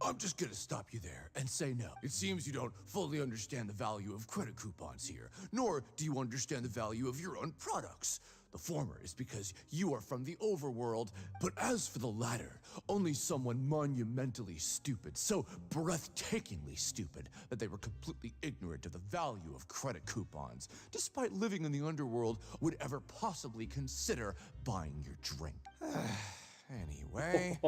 I'm just gonna stop you there and say no. It seems you don't fully understand the value of credit coupons here, nor do you understand the value of your own products. The former is because you are from the overworld, but as for the latter, only someone monumentally stupid, so breathtakingly stupid that they were completely ignorant of the value of credit coupons, despite living in the underworld, would ever possibly consider buying your drink. Anyway,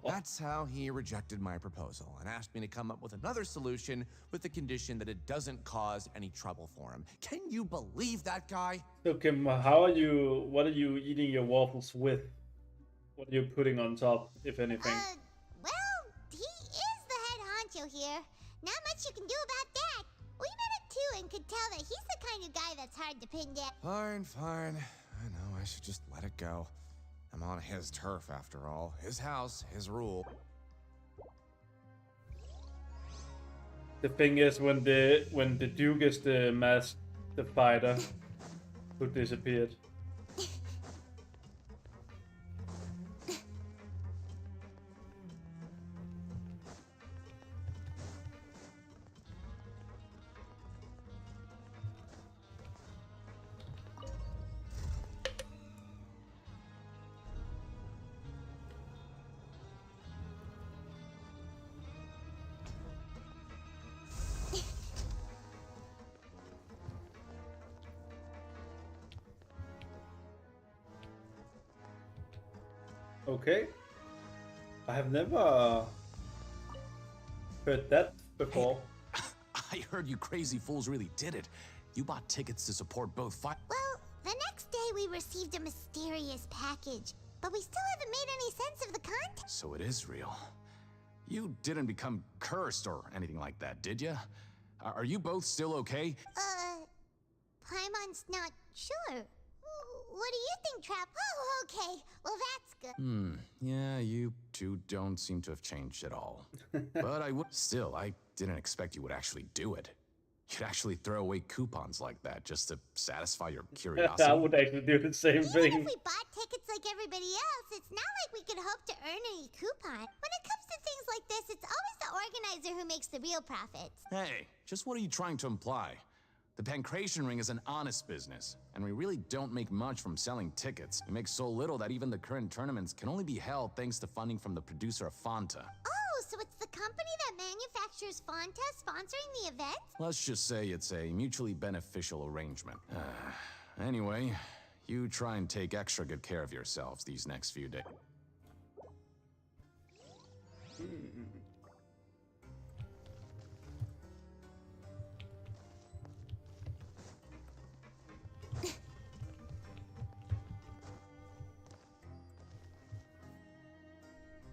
that's how he rejected my proposal and asked me to come up with another solution with the condition that it doesn't cause any trouble for him. Can you believe that guy? Okay, what are you eating your waffles with? What are you putting on top, if anything? Well, he is the head honcho here. Not much you can do about that. We met him too and could tell that he's the kind of guy that's hard to pin down. Fine. I know, I should just let it go. I'm on his turf after all. His house, his rule. The thing is, when the Duke is the masked fighter who disappeared. Okay. I have never heard that before. Hey, I heard you crazy fools really did it. You bought tickets to support both fight. Well, the next day we received a mysterious package, but we still haven't made any sense of the content. So it is real. You didn't become cursed or anything like that, did you? Are you both still okay? Paimon's not sure. What do you think, Trap? Oh, okay. Well, that's good. Yeah, you two don't seem to have changed at all. But I didn't expect you would actually do it. You'd actually throw away coupons like that just to satisfy your curiosity. I would actually do the same thing. Even if we bought tickets like everybody else, it's not like we could hope to earn any coupon. When it comes to things like this, it's always the organizer who makes the real profits. Hey, just what are you trying to imply? The Pancration Ring is an honest business, and we really don't make much from selling tickets. We make so little that even the current tournaments can only be held thanks to funding from the producer of Fanta. Oh, so it's the company that manufactures Fonta sponsoring the event? Let's just say it's a mutually beneficial arrangement. Anyway, you try and take extra good care of yourselves these next few days.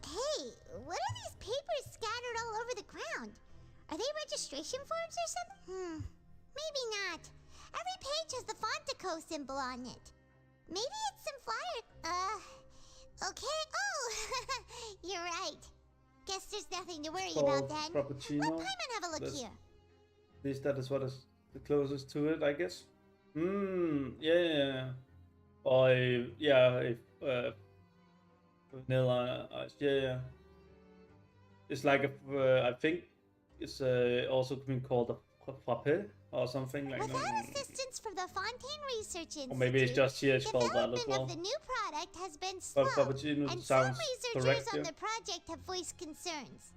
Hey, what are these papers scattered all over the ground? Are they registration forms or something? Maybe not. Every page has the Fontaco symbol on it. Maybe it's some flyer. Okay. Oh, you're right. Guess there's nothing to worry about then. Frappuccino. Let Paimon have a look here. At least that is what is the closest to it, I guess. Yeah. Or if vanilla ice. Yeah. It's like I think it's also been called a frappe or something like that. Without assistance from the Fontaine Research Institute, Or maybe it's just here it's called that as development well. of the new product has been slow, But Frappuccino and some sounds researchers correct, on yeah. the project have voiced concerns.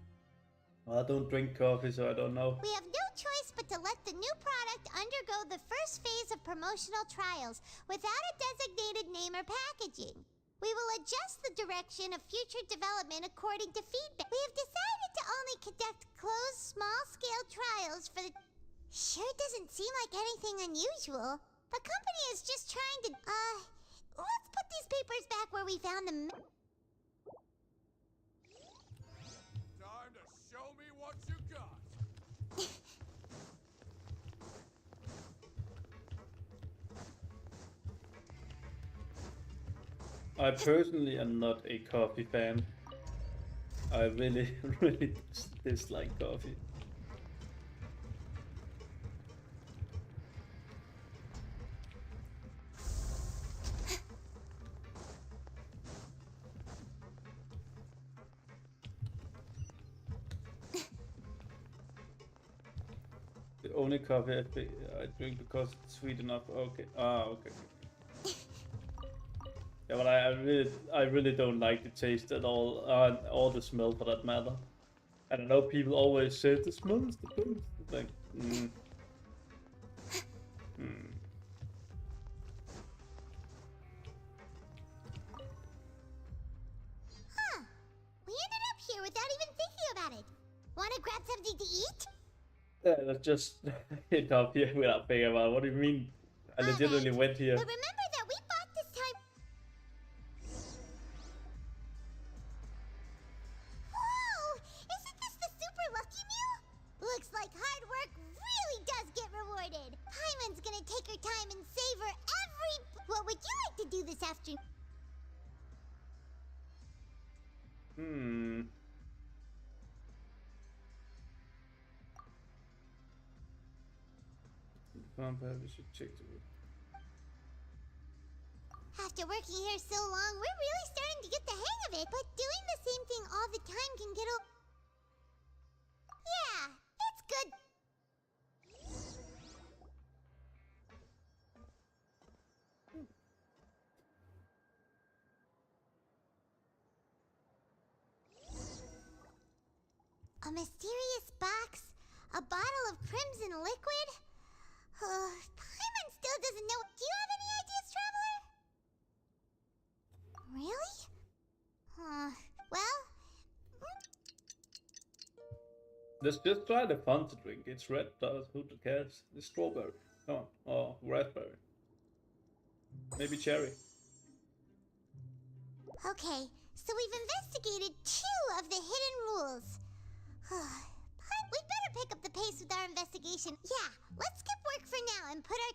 I don't drink coffee, so I don't know. We have no choice but to let the new product undergo the first phase of promotional trials without a designated name or packaging. We will adjust the direction of future development according to feedback. We have decided to only conduct closed, small-scale trials for the... Sure doesn't seem like anything unusual. The company is just trying to... let's put these papers back where we found them. Time to show me what you got. I personally am not a coffee fan. I really, really dislike coffee. The only coffee I drink because it's sweet enough. Okay. Okay. Yeah, but I really don't like the taste at all, or the smell for that matter. And I know people always say the smell is the best. It's like, Huh. We ended up here without even thinking about it. Wanna grab something to eat? Yeah, let's just hit up here without thinking about it. What do you mean? I legitimately went here. But remember that we bought this time... Whoa! Isn't this the super lucky meal? Looks like hard work really does get rewarded. Paimon's gonna take her time and savor every... What would you like to do this afternoon? We should check the room. After working here so long, we're really starting to get the hang of it. But doing the same thing all the time can get Yeah, it's good. A mysterious box? A bottle of crimson liquid? Paimon still doesn't know. Do you have any ideas, Traveler? Really? Well... Let's just try the fun to drink. It's red, who cares? It's strawberry. Come on. Or raspberry. Maybe cherry. Okay, so we've investigated 2 of the hidden rules. We'd better pick up the pace with our investigation. Yeah, let's skip work for now and put our...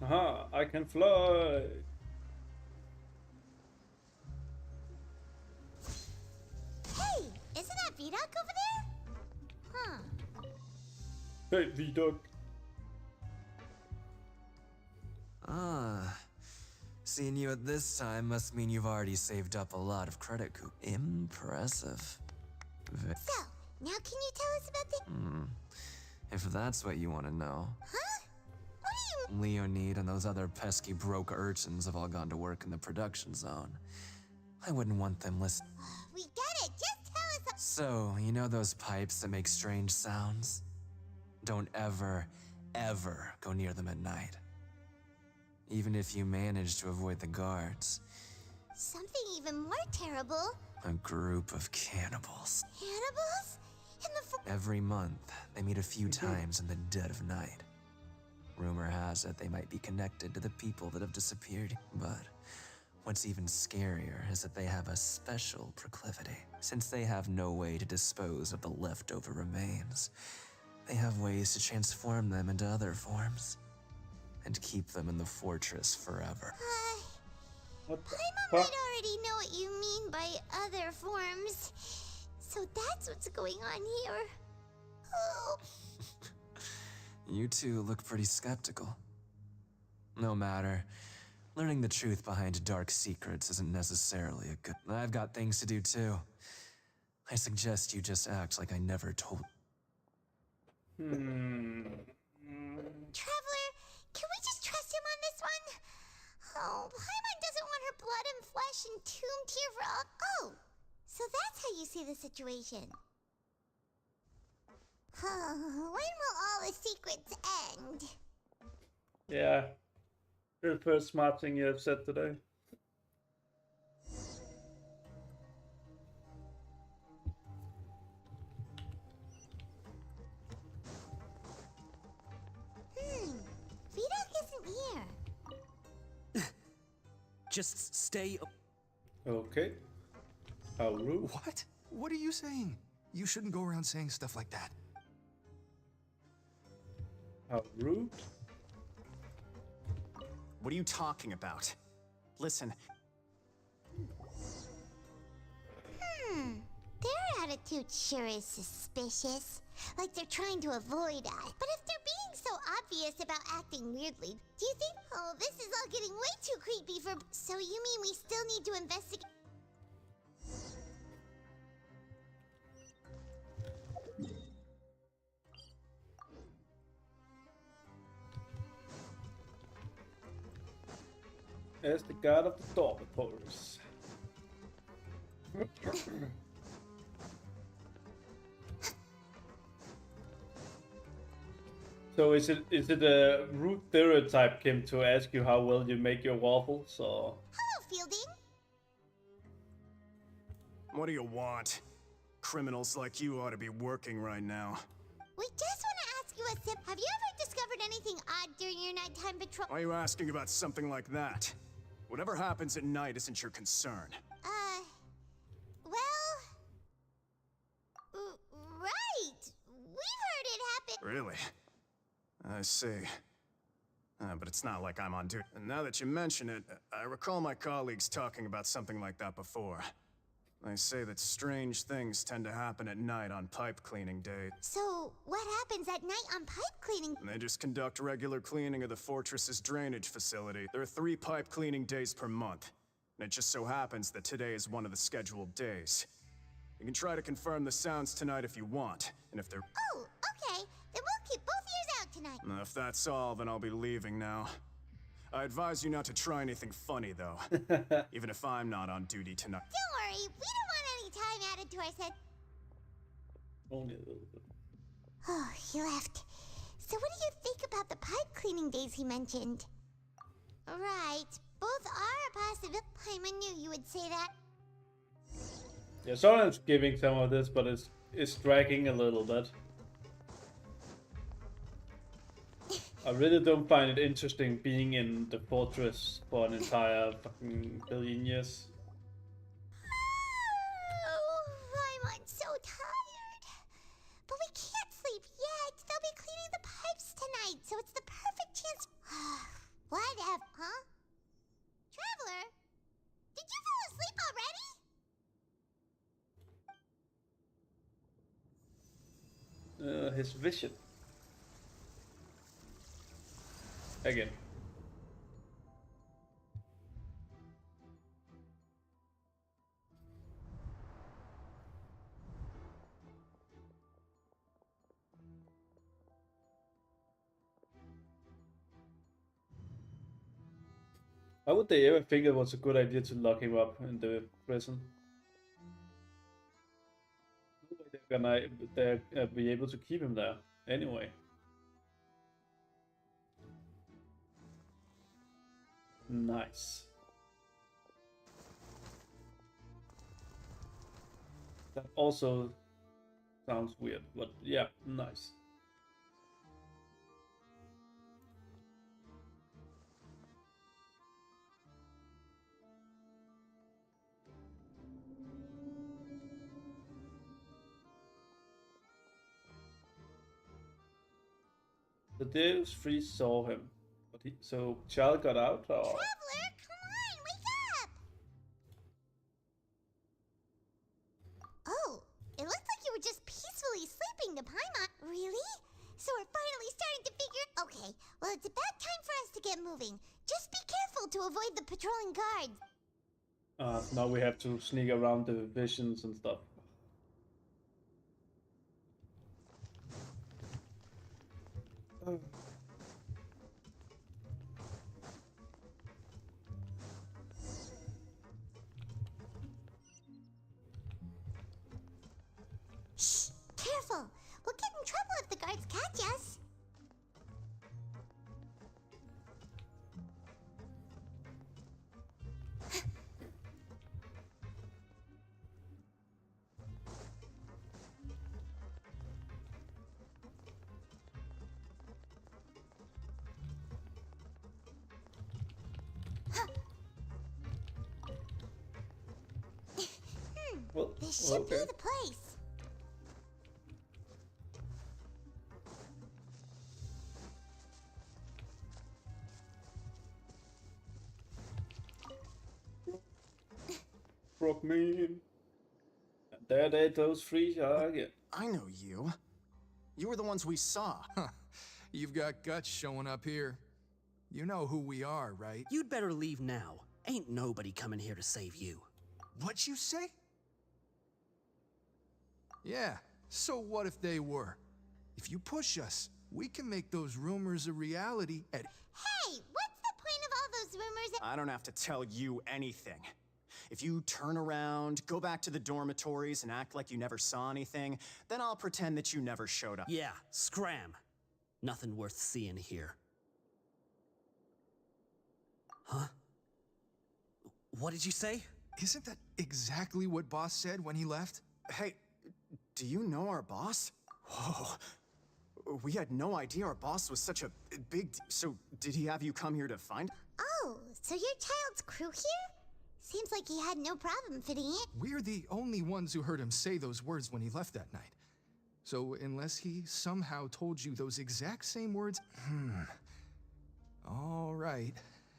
Aha, I can fly! Vidoc over there? Huh. Hey, V-Dog. Ah. Seeing you at this time must mean you've already saved up a lot of credit coup. Impressive. So, now can you tell us about the... If that's what you want to know. Huh? What do you... Leonid and those other pesky broke urchins have all gone to work in the production zone. I wouldn't want them listening. We get it! Just tell us... So, you know those pipes that make strange sounds? Don't ever, ever go near them at night. Even if you manage to avoid the guards. Something even more terrible. A group of cannibals. Cannibals? In the... Every month, they meet a few times in the dead of night. Rumor has it they might be connected to the people that have disappeared. But what's even scarier is that they have a special proclivity. Since they have no way to dispose of the leftover remains, they have ways to transform them into other forms. And keep them in the fortress forever. What the Paimon fuck? might already know what you mean by other forms. So that's what's going on here. Oh. You two look pretty skeptical. No matter. Learning the truth behind dark secrets isn't necessarily a good... I've got things to do too. I suggest you just act like I never told... Traveler, can we just trust him on this one? Oh, Paimon doesn't want her blood and flesh entombed here for all... Oh, so that's how you see the situation. When will all the secrets end? Yeah. The first smart thing you have said today. Vidoc isn't here. Just stay. Okay. How rude. What? What are you saying? You shouldn't go around saying stuff like that. How rude. What are you talking about? Listen. Their attitude sure is suspicious. Like they're trying to avoid us. But if they're being so obvious about acting weirdly, do you think... Oh, this is all getting way too creepy for... So you mean we still need to investigate... As the god of the dormitories. So is it a rude stereotype, Kim, to ask you how well you make your waffles, or? Hello, Fielding. What do you want? Criminals like you ought to be working right now. We just want to ask you a sip. Have you ever discovered anything odd during your nighttime patrol? Why are you asking about something like that? Whatever happens at night isn't your concern. Well... right. We've heard it happen. Really? I see. But it's not like I'm on duty. And now that you mention it, I recall my colleagues talking about something like that before. They say that strange things tend to happen at night on pipe cleaning days. So, what happens at night on pipe cleaning? And they just conduct regular cleaning of the fortress's drainage facility. There are 3 pipe cleaning days per month. And it just so happens that today is one of the scheduled days. You can try to confirm the sounds tonight if you want. And if they're... Oh, okay. Then we'll keep both ears out tonight. If that's all, then I'll be leaving now. I advise you not to try anything funny, though. Even if I'm not on duty tonight. Don't worry, we don't want any time added to our set. Only a little bit. Oh, he left. So what do you think about the pipe cleaning days he mentioned? Right, both are a possibility. Paimon knew you would say that. Yeah, someone's giving some of this, but it's dragging a little bit. I really don't find it interesting being in the fortress for an entire fucking billion years. Oh, I'm so tired. But we can't sleep yet. They'll be cleaning the pipes tonight, so it's the perfect chance. Whatever, huh? Traveler, did you fall asleep already? his vision. Again. Why would they ever think it was a good idea to lock him up in the prison? No way they're be able to keep him there anyway. Nice. That also sounds weird, but yeah, nice. The Deus Free saw him, but so Child got out, or? Traveler, come on, wake up! Oh, it looks like you were just peacefully sleeping to Paimon. Really? So we're finally starting to figure... Okay, well it's about time for us to get moving. Just be careful to avoid the patrolling guards. Now we have to sneak around the visions and stuff. Shh! Careful! We'll get in trouble if the guards catch us. Well, This should be okay. the place. Broke me. There those three are again. I know you. You were the ones we saw. Huh. You've got guts showing up here. You know who we are, right? You'd better leave now. Ain't nobody coming here to save you. What'd you say? Yeah, so what if they were? If you push us, we can make those rumors a reality at... Hey, what's the point of all those rumors? I don't have to tell you anything. If you turn around, go back to the dormitories and act like you never saw anything, then I'll pretend that you never showed up. Yeah, scram. Nothing worth seeing here. Huh? What did you say? Isn't that exactly what Boss said when he left? Hey, do you know our boss? Whoa. We had no idea our boss was such a big... So, did he have you come here to find... Oh, so you're Child's crew here? Seems like he had no problem fitting in. We're the only ones who heard him say those words when he left that night. So unless he somehow told you those exact same words... All right.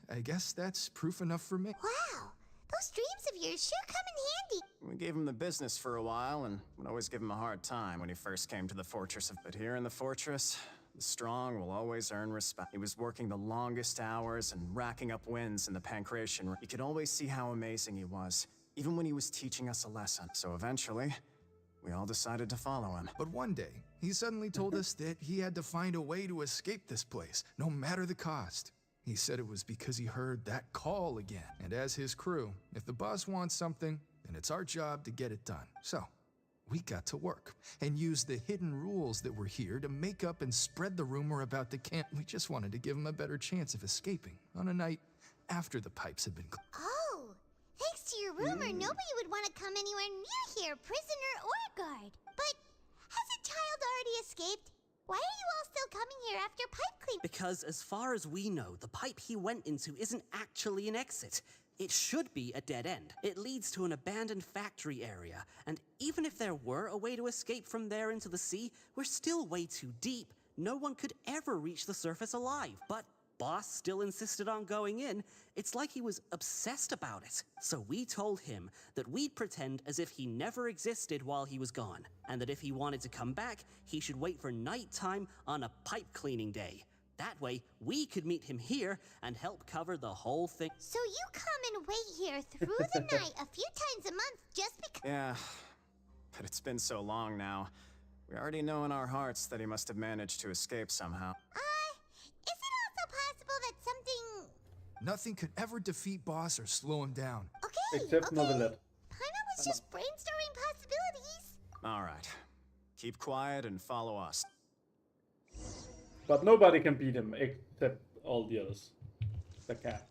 I guess that's proof enough for me. Wow, those dreams of yours sure come in handy. We gave him the business for a while and would always give him a hard time when he first came to the fortress. But here in the fortress, the strong will always earn respect. He was working the longest hours and racking up wins in the pancreation. You could always see how amazing he was, even when he was teaching us a lesson. So eventually, we all decided to follow him. But one day, he suddenly told us that he had to find a way to escape this place, no matter the cost. He said it was because he heard that call again. And as his crew, if the boss wants something, then it's our job to get it done. So, we got to work and used the hidden rules that were here to make up and spread the rumor about the camp. We just wanted to give him a better chance of escaping on a night after the pipes had been cleaned. Oh, thanks to your rumor, nobody would want to come anywhere near here, prisoner or guard. But hasn't Child already escaped? Why are you all still coming here after pipe clean? Because as far as we know, the pipe he went into isn't actually an exit. It should be a dead end. It leads to an abandoned factory area, and even if there were a way to escape from there into the sea, we're still way too deep. No one could ever reach the surface alive. But Boss still insisted on going in. It's like he was obsessed about it. So we told him that we'd pretend as if he never existed while he was gone, and that if he wanted to come back, he should wait for nighttime on a pipe cleaning day. That way, we could meet him here and help cover the whole thing. So you come and wait here through the night a few times a month just because... Yeah, but it's been so long now. We already know in our hearts that he must have managed to escape somehow. Is it also possible that something... Nothing could ever defeat Boss or slow him down. Okay, Except okay. Novelet. Paimon was just brainstorming possibilities. All right. Keep quiet and follow us. But nobody can beat him except all the others. The cat.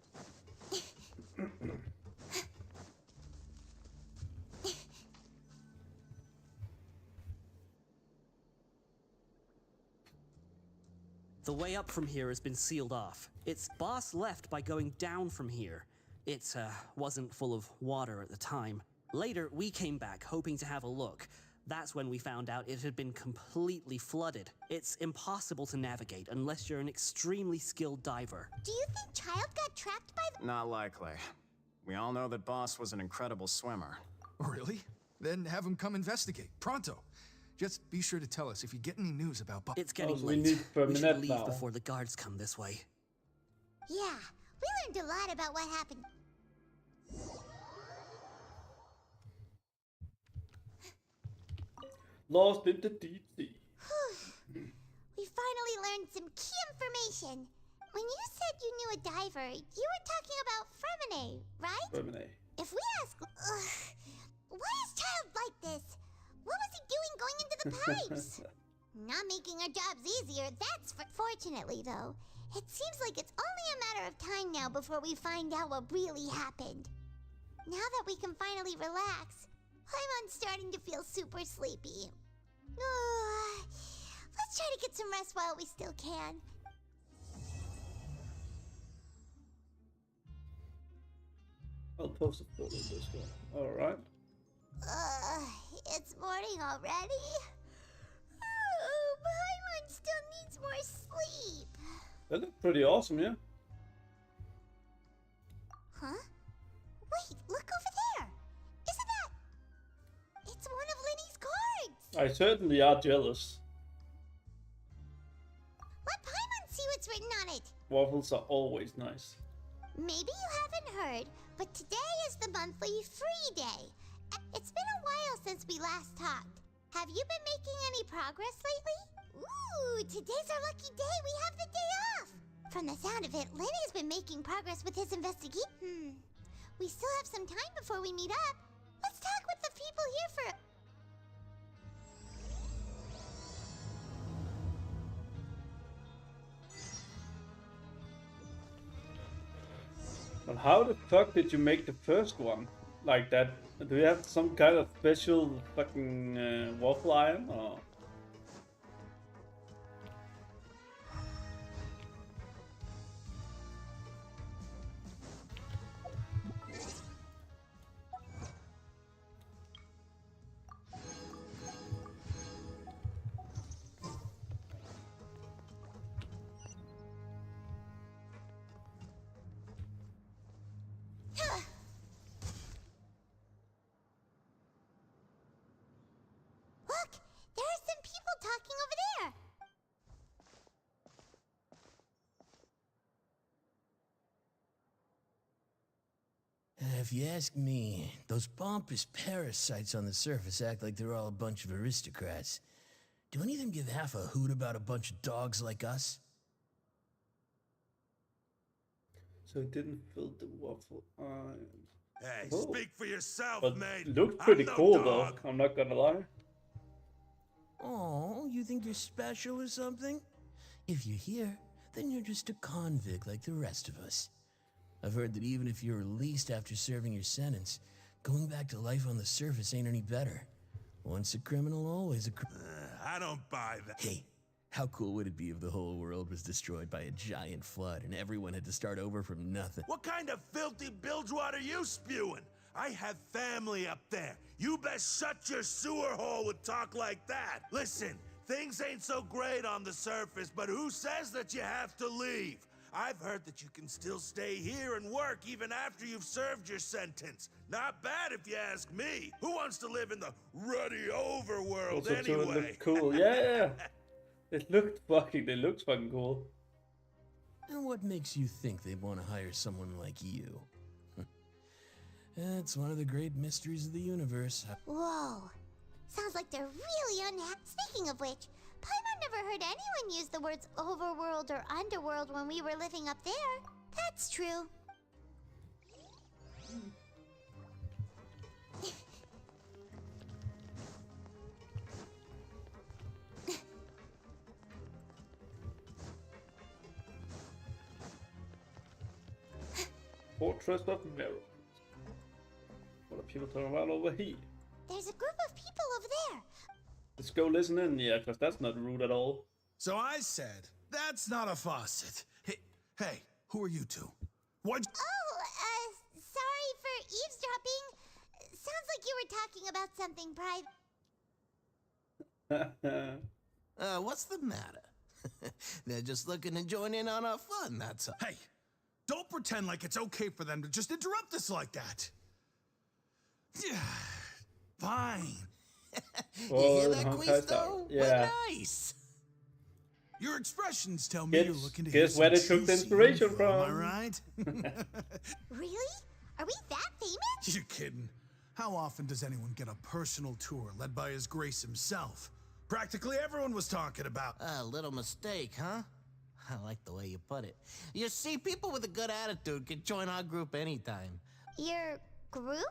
The way up from here has been sealed off. Its boss left by going down from here. It wasn't full of water at the time. Later, we came back hoping to have a look. That's when we found out it had been completely flooded. It's impossible to navigate unless you're an extremely skilled diver. Do you think Child got trapped by the... Not likely. We all know that Boss was an incredible swimmer. Really? Then have him come investigate. Pronto. Just be sure to tell us if you get any news about Boss. It's getting we late. need We should Permanent leave now. before the guards come this way. Yeah, we learned a lot about what happened. Lost in the deep sea. We finally learned some key information. When you said you knew a diver, you were talking about Fremine, right? Terminate. If we ask, why is Child like this? What was he doing going into the pipes? Not making our jobs easier, that's fortunately though. It seems like it's only a matter of time now before we find out what really happened. Now that we can finally relax, Paimon's starting to feel super sleepy. Let's try to get some rest while we still can. I'll post a photo of this one. Alright. It's morning already? Paimon still needs more sleep. That looked pretty awesome, yeah? Huh? Wait, look over there! Isn't that... It's one of Linny's cards! I certainly are jealous. Let Paimon see what's written on it! Waffles are always nice. Maybe you haven't heard, but today is the monthly free day. It's been a while since we last talked. Have you been making any progress lately? Ooh, today's our lucky day. We have the day off. From the sound of it, Lenny's been making progress with his investigation. We still have some time before we meet up. Let's talk with the people here for... But how the fuck did you make the first one like that? Do you have some kind of special fucking waffle iron or? Look, there are some people talking over there. If you ask me, those pompous parasites on the surface act like they're all a bunch of aristocrats. Do any of them give half a hoot about a bunch of dogs like us? So it didn't fill the waffle iron. Hey, Oh. speak for yourself, But mate. it looked I'm pretty no cool dog. though, I'm not gonna lie. Oh, you think you're special or something? If you're here, then you're just a convict like the rest of us. I've heard that even if you're released after serving your sentence, going back to life on the surface ain't any better. Once a criminal, always a I don't buy that. Hey, how cool would it be if the whole world was destroyed by a giant flood and everyone had to start over from nothing? What kind of filthy bilgewater you spewing? I have family up there. You best shut your sewer hole with talk like that. Listen, things ain't so great on the surface, but who says that you have to leave? I've heard that you can still stay here and work even after you've served your sentence. Not bad if you ask me. Who wants to live in the ruddy overworld Also, too, it anyway? looked cool. Yeah. It looked fucking cool. And what makes you think they want to hire someone like you? That's one of the great mysteries of the universe. Whoa. Sounds like they're really unhappy. Speaking of which, Paimon never heard anyone use the words overworld or underworld when we were living up there. That's true. Fortress of Mirror. What are people talking about over here? There's a group of people over there. Let's go listen in, yeah, because that's not rude at all. So I said, that's not a faucet. Hey, who are you two? What? Oh, sorry for eavesdropping. Sounds like you were talking about something private. What's the matter? They're just looking to join in on our fun, that's all. Hey, don't pretend like it's okay for them to just interrupt us like that. Fine. You hear that, Quisto? Yeah. Nice. Your expressions tell me you're looking to Guess where they took the inspiration from. Am I right? Really? Are we that famous? You're kidding. How often does anyone get a personal tour led by His Grace himself? Practically everyone was talking about. A little mistake, huh? I like the way you put it. You see, people with a good attitude can join our group anytime. Your group?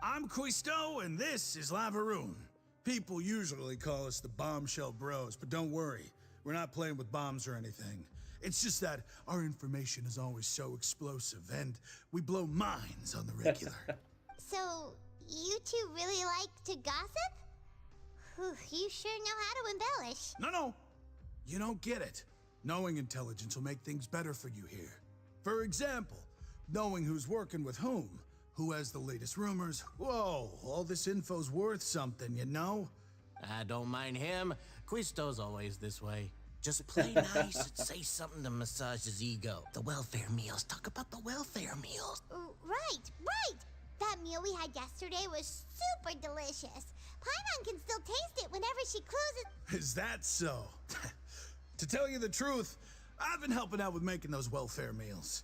I'm Quisto, and this is Lavaroon. People usually call us the Bombshell Bros, but don't worry. We're not playing with bombs or anything. It's just that our information is always so explosive, and we blow minds on the regular. So, you two really like to gossip? Whew, you sure know how to embellish. No. You don't get it. Knowing intelligence will make things better for you here. For example, knowing who's working with whom, who has the latest rumors. Whoa, all this info's worth something, you know? I don't mind him. Quisto's always this way. Just play nice and say something to massage his ego. The welfare meals. Talk about the welfare meals. Right. That meal we had yesterday was super delicious. Paimon can still taste it whenever she closes. Is that so? To tell you the truth, I've been helping out with making those welfare meals.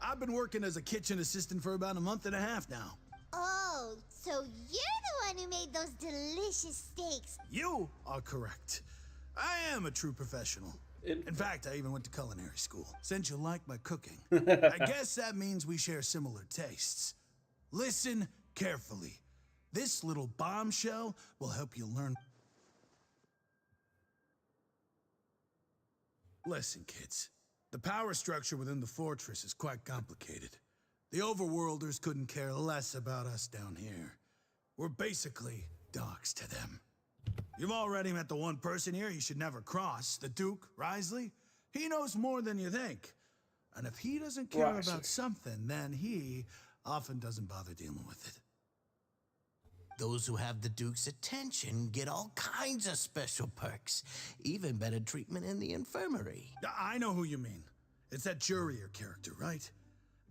I've been working as a kitchen assistant for about a month and a half now. Oh, so you're the one who made those delicious steaks. You are correct. I am a true professional. In fact, I even went to culinary school. Since you like my cooking, I guess that means we share similar tastes. Listen carefully. This little bombshell will help you learn. Listen, kids. The power structure within the fortress is quite complicated. The overworlders couldn't care less about us down here. We're basically dogs to them. You've already met the one person here you should never cross, the Duke, Risley. He knows more than you think. And if he doesn't care about something, then he often doesn't bother dealing with it. Those who have the Duke's attention get all kinds of special perks. Even better treatment in the infirmary. I know who you mean. It's that Jurier character, right?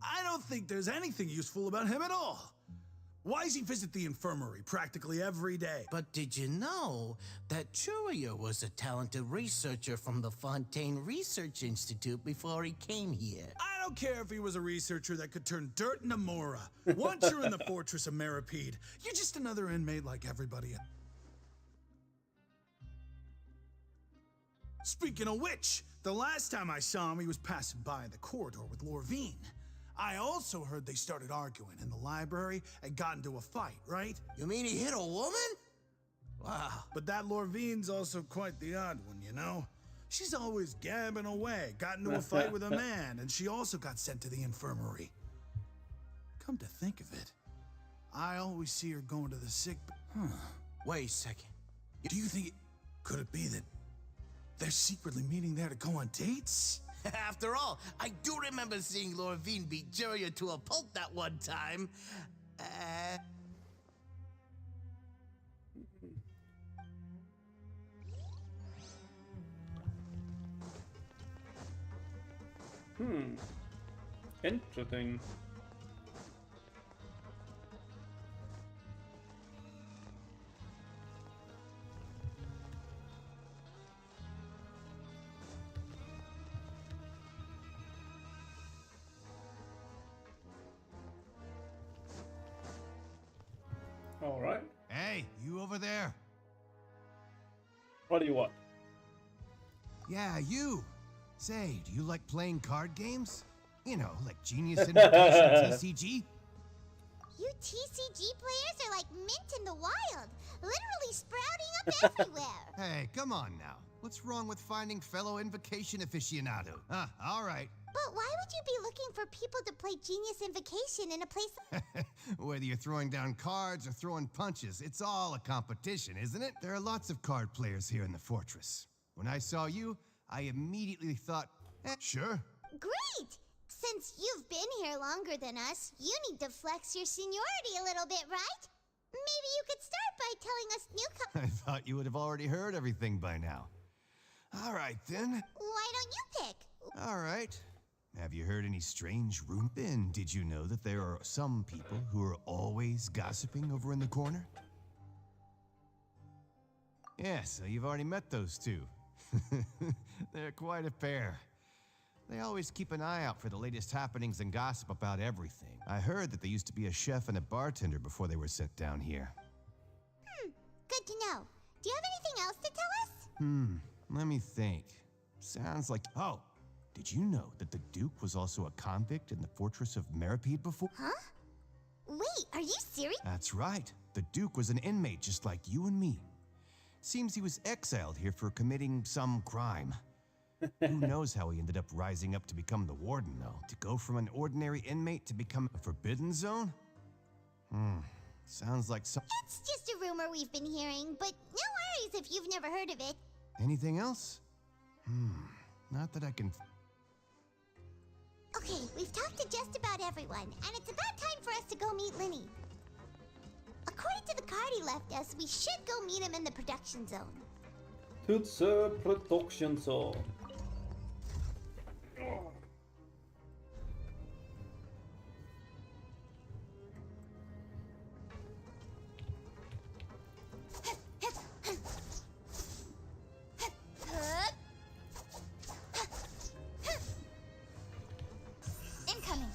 I don't think there's anything useful about him at all. Why does he visit the infirmary practically every day? But did you know that Jurier was a talented researcher from the Fontaine Research Institute before he came here? I don't care if he was a researcher that could turn dirt into Mora. Once you're in the Fortress of Meripede, you're just another inmate like everybody else. Speaking of which, the last time I saw him, he was passing by in the corridor with Lorvine. I also heard they started arguing in the library and got into a fight, right? You mean he hit a woman? Wow. But that Lorvine's also quite the odd one, you know? She's always gabbing away, got into a fight with a man, and she also got sent to the infirmary. Come to think of it, I always see her going to the sick... Wait a second. Do you think... Could it be that they're secretly meeting there to go on dates? After all, I do remember seeing Lorvine beat Jurier to a pulp that one time. Interesting. All right. Hey, you over there? What do you want? Yeah, you. Say, do you like playing card games? You know, like Genius Invitation TCG? You TCG players are like mint in the wild, literally sprouting up everywhere. Hey, come on now. What's wrong with finding fellow Invocation aficionado? All right. But why would you be looking for people to play Genius Invocation in a place Whether you're throwing down cards or throwing punches, it's all a competition, isn't it? There are lots of card players here in the fortress. When I saw you, I immediately thought, sure. Great! Since you've been here longer than us, you need to flex your seniority a little bit, right? Maybe you could start by telling us newcomers. I thought you would have already heard everything by now. All right, then. Why don't you pick? All right. Have you heard any strange rumors? And did you know that there are some people who are always gossiping over in the corner? Yeah, so you've already met those two. They're quite a pair. They always keep an eye out for the latest happenings and gossip about everything. I heard that they used to be a chef and a bartender before they were sent down here. Good to know. Do you have anything else to tell us? Let me think. Sounds like... Oh, did you know that the Duke was also a convict in the fortress of Meripede before? Huh? Wait, are you serious? That's right. The Duke was an inmate just like you and me. Seems he was exiled here for committing some crime. Who knows how he ended up rising up to become the warden, though? To go from an ordinary inmate to become a forbidden zone? Sounds like some... It's just a rumor we've been hearing, but no worries if you've never heard of it. Anything else? Not that I can... Okay, we've talked to just about everyone, and it's about time for us to go meet Linny. According to the card he left us, we should go meet him in the production zone. To the production zone. Incoming.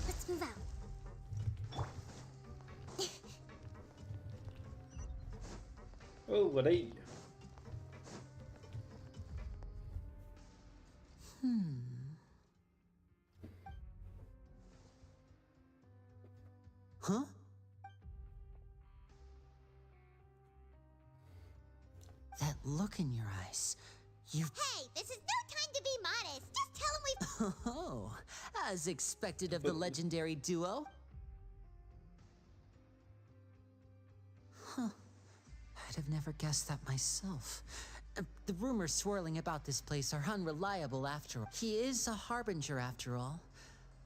Let's move out. Over there. Huh? That look in your eyes. You... Hey, this is no time to be modest. Just tell him we've... Oh, as expected of the legendary duo. Huh. I'd have never guessed that myself. The rumors swirling about this place are unreliable after all. He is a harbinger after all.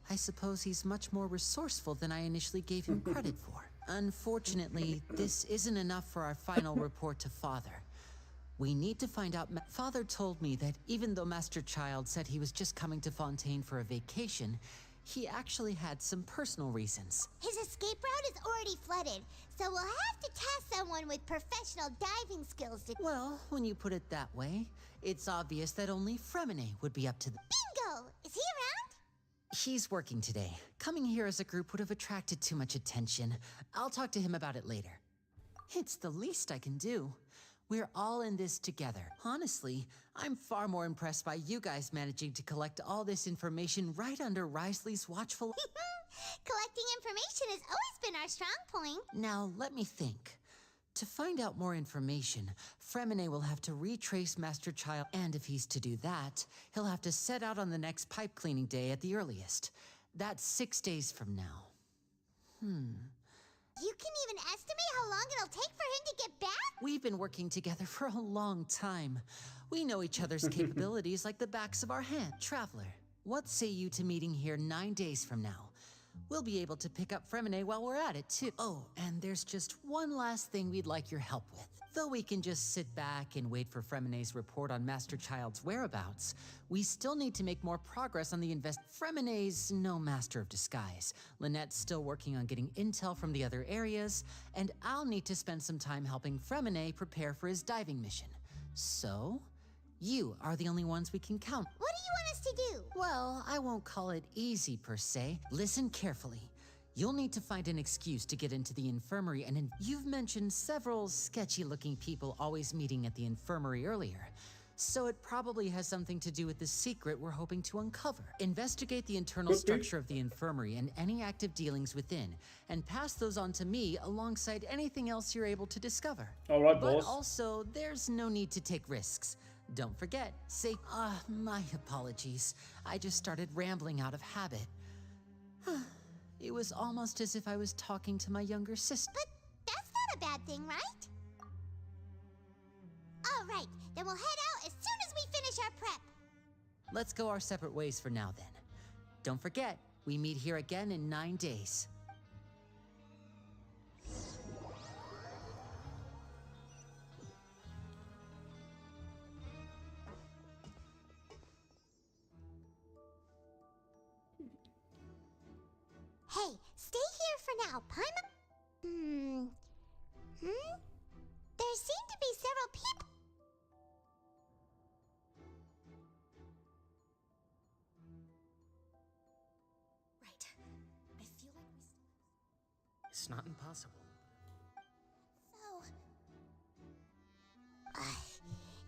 I suppose he's much more resourceful than I initially gave him credit for. Unfortunately, this isn't enough for our final report to Father. We need to find out. Father told me that even though Master Child said he was just coming to Fontaine for a vacation, he actually had some personal reasons. His escape route is already flooded, so we'll have to task someone with professional diving skills to... Well, when you put it that way, it's obvious that only Fremine would be up to the... Bingo! Is he around? He's working today. Coming here as a group would have attracted too much attention. I'll talk to him about it later. It's the least I can do. We're all in this together. Honestly, I'm far more impressed by you guys managing to collect all this information right under Risley's watchful... Collecting information has always been our strong point. Now, let me think. To find out more information, Fremine will have to retrace Master Child, and if he's to do that, he'll have to set out on the next pipe cleaning day at the earliest. That's 6 days from now. You can even estimate how long it'll take for him to get back? We've been working together for a long time. We know each other's capabilities like the backs of our hand. Traveler, what say you to meeting here 9 days from now? We'll be able to pick up Fremine while we're at it, too. Oh, and there's just one last thing we'd like your help with. Though we can just sit back and wait for Fremine's report on Master Child's whereabouts, we still need to make more progress on the Fremine's no master of disguise. Lynette's still working on getting intel from the other areas, and I'll need to spend some time helping Fremine prepare for his diving mission. So, you are the only ones we can count. What do you want us to do? Well, I won't call it easy per se. Listen carefully. You'll need to find an excuse to get into the infirmary, and you've mentioned several sketchy-looking people always meeting at the infirmary earlier. So it probably has something to do with the secret we're hoping to uncover. Investigate the internal structure of the infirmary and any active dealings within, and pass those on to me alongside anything else you're able to discover. All right, but boss. also, there's no need to take risks. Don't forget, my apologies. I just started rambling out of habit. It was almost as if I was talking to my younger sister. But that's not a bad thing, right? All right, then we'll head out as soon as we finish our prep. Let's go our separate ways for now, then. Don't forget, we meet here again in 9 days. Hey, stay here for now, Paimon. There seem to be several people. Right. I feel like we still... It's not impossible.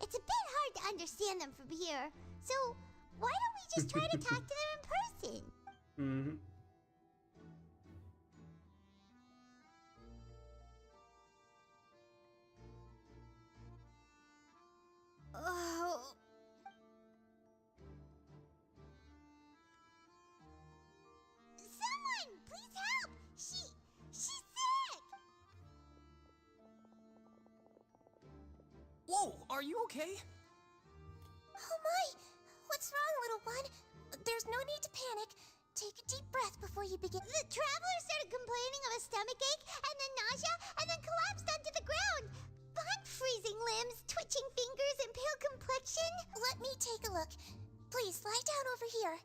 It's a bit hard to understand them from here. So, why don't we just try to talk to them in person? Mm-hmm. Oh. Someone, please help! She's sick! Whoa, are you okay? Oh my! What's wrong, little one? There's no need to panic. Take a deep breath before you begin. The traveler started complaining of a stomachache, and then nausea, and then collapsed onto the ground. Behind freezing limbs, twitching fingers, and pale complexion. Let me take a look. Please, lie down over here.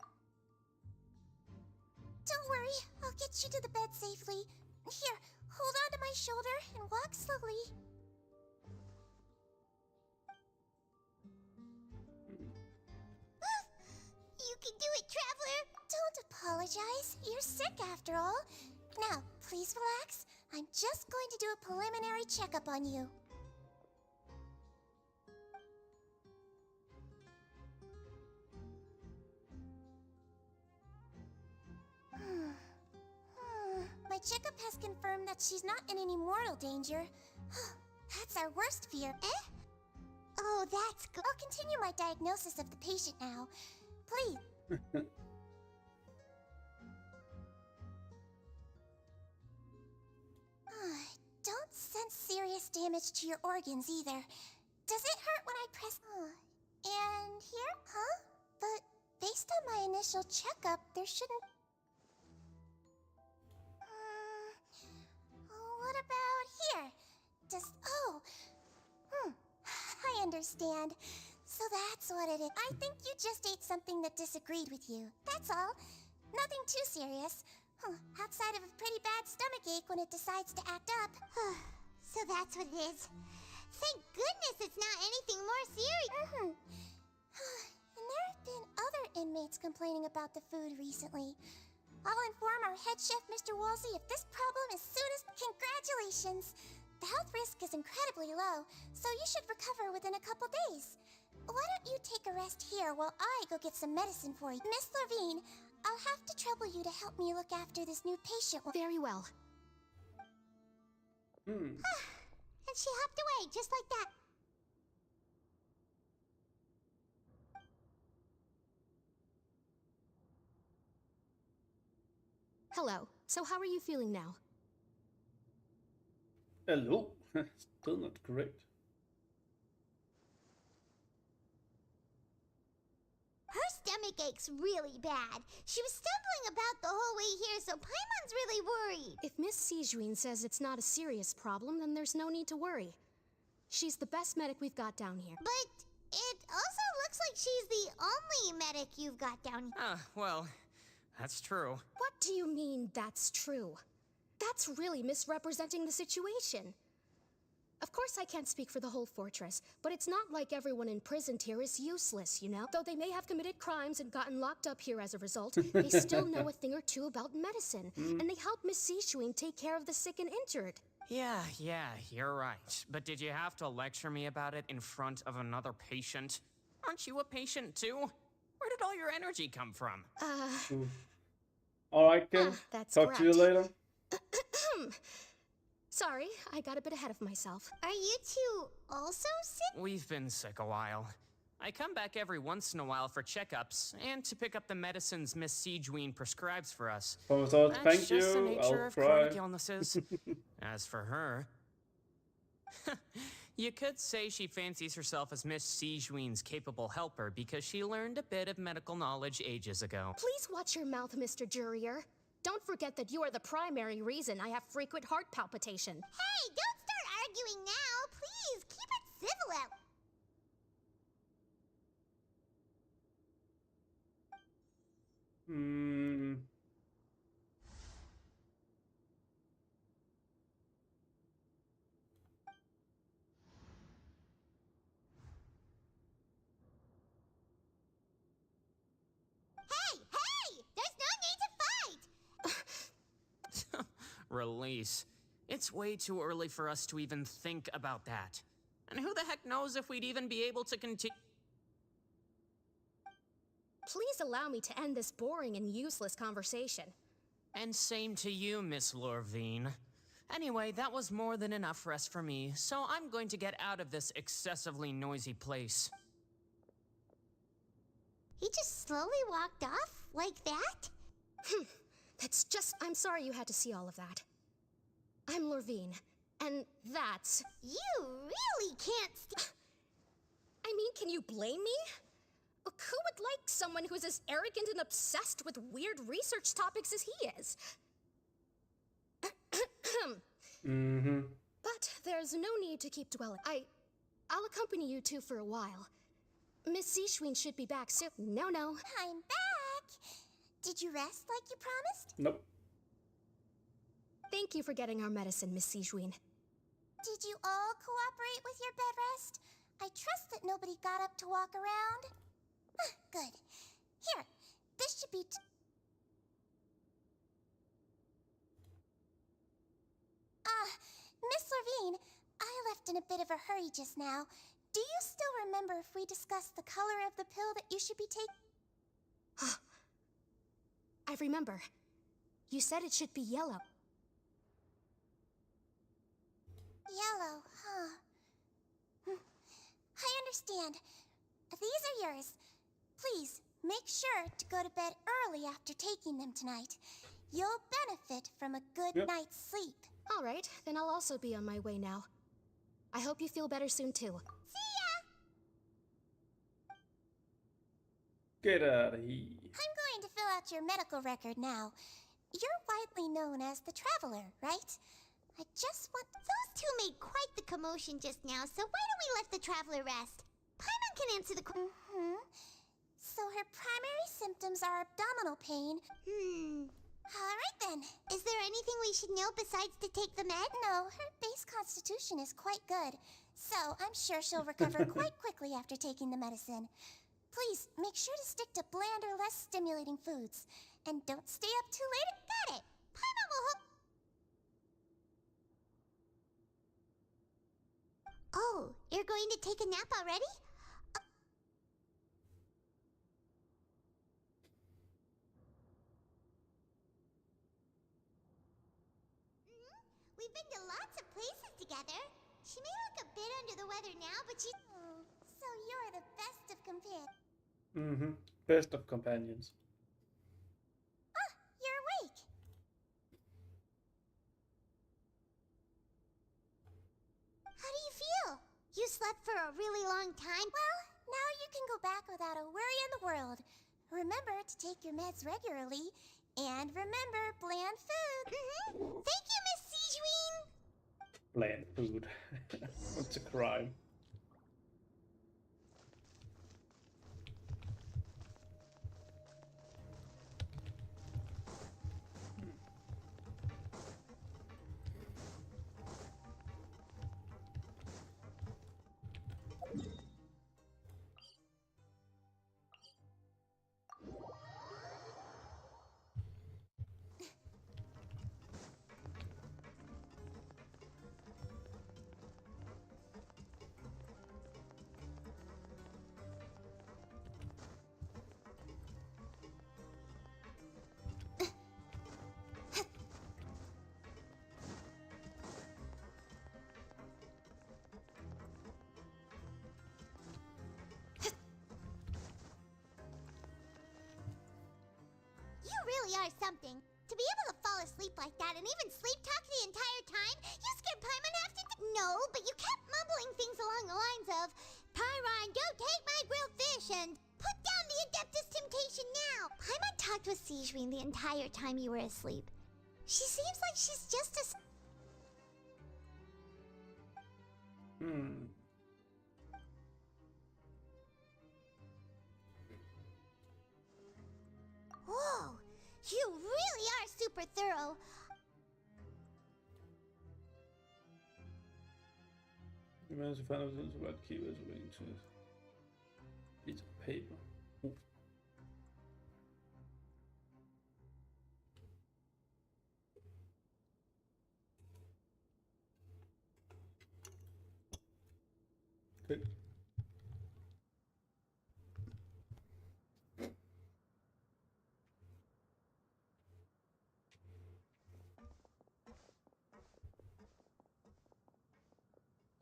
Don't worry, I'll get you to the bed safely. Here, hold on to my shoulder and walk slowly. You can do it, traveler! Don't apologize. You're sick after all. Now, please relax. I'm just going to do a preliminary checkup on you. My checkup has confirmed that she's not in any mortal danger. That's our worst fear. Eh? Oh, that's good. I'll continue my diagnosis of the patient now. Please. Don't sense serious damage to your organs either. Does it hurt when I press? And here? Huh? But based on my initial checkup, there shouldn't... What about here? I understand. So that's what it is. I think you just ate something that disagreed with you. That's all. Nothing too serious. Outside of a pretty bad stomachache when it decides to act up. So that's what it is. Thank goodness it's not anything more serious. And there have been other inmates complaining about the food recently. I'll inform our head chef, Mr. Woolsey, of this problem as soon as... Congratulations! The health risk is incredibly low, so you should recover within a couple days. Why don't you take a rest here while I go get some medicine for you? Miss Levine, I'll have to trouble you to help me look after this new patient. Very well. And she hopped away just like that. Hello. So how are you feeling now? Hello. Still not correct. Her stomach aches really bad. She was stumbling about the whole way here, so Paimon's really worried. If Miss Sijuin says it's not a serious problem, then there's no need to worry. She's the best medic we've got down here. But it also looks like she's the only medic you've got down here. Ah, well, that's true. What do you mean, that's true? That's really misrepresenting the situation. Of course I can't speak for the whole fortress, but it's not like everyone imprisoned here is useless, you know? Though they may have committed crimes and gotten locked up here as a result, they still know a thing or two about medicine, and they help Miss Sijuin take care of the sick and injured. Yeah, you're right. But did you have to lecture me about it in front of another patient? Aren't you a patient too? Where did all your energy come from? Alright, Ken. That's Talk to you later. Sorry, I got a bit ahead of myself. Are you two also sick? We've been sick a while. I come back every once in a while for checkups and to pick up the medicines Miss Sijuin prescribes for us. So That's thank just the you. nature I'll of try. chronic illnesses. As for her, you could say she fancies herself as Miss Sijuin's capable helper because she learned a bit of medical knowledge ages ago. Please watch your mouth, Mr. Jurrier. Don't forget that you are the primary reason I have frequent heart palpitation. Hey, don't start arguing now. Please, keep it civil out. Hey! There's no need to fight! Release. It's way too early for us to even think about that. And who the heck knows if we'd even be able to continue. Please allow me to end this boring and useless conversation. And same to you, Miss Lorvine. Anyway, that was more than enough rest for me, so I'm going to get out of this excessively noisy place. He just slowly walked off like that? That's just... I'm sorry you had to see all of that. I'm Lorvine, and that's... You really can't I mean, can you blame me? Who would like someone who's as arrogant and obsessed with weird research topics as he is? But there's no need to keep dwelling. I'll accompany you two for a while. Miss Sijuin should be back soon. No. I'm back! Did you rest like you promised? Nope. Thank you for getting our medicine, Miss Sijuin. Did you all cooperate with your bed rest? I trust that nobody got up to walk around. Good. Here, this should be... Miss Levine, I left in a bit of a hurry just now. Do you still remember if we discussed the color of the pill that you should be taking? I remember. You said it should be yellow. Yellow, huh? I understand. These are yours. Please, make sure to go to bed early after taking them tonight. You'll benefit from a good night's sleep. All right, then I'll also be on my way now. I hope you feel better soon, too. See ya! Get out of here. I'm going to fill out your medical record now. You're widely known as the Traveler, right? I just want... Those two made quite the commotion just now, so why don't we let the traveler rest? Paimon can answer the So her primary symptoms are abdominal pain. Alright then. Is there anything we should know besides to take the med? No, her base constitution is quite good. So I'm sure she'll recover quite quickly after taking the medicine. Please, make sure to stick to bland or less stimulating foods. And don't stay up too late. Got it. Paimon will hook... Oh, you're going to take a nap already? We've been to lots of places together. She may look a bit under the weather now, but she... Oh, so you're the best of companions. Mm-hmm. Best of companions. Ah, you're awake. How do you feel? You slept for a really long time? Well, now you can go back without a worry in the world. Remember to take your meds regularly, and remember bland food. Thank you, Miss Sijween. Bland food. What's a crime? You really are something. To be able to fall asleep like that and even sleep talk the entire time, you scared Paimon half to No, but you kept mumbling things along the lines of, Pyron, don't take my grilled fish, and put down the Adeptus Temptation now. Paimon talked with Sijween the entire time you were asleep. She seems like she's just as... Whoa, you really are super thorough. You managed to find out what keywords are going to piece of paper. Ooh. Good.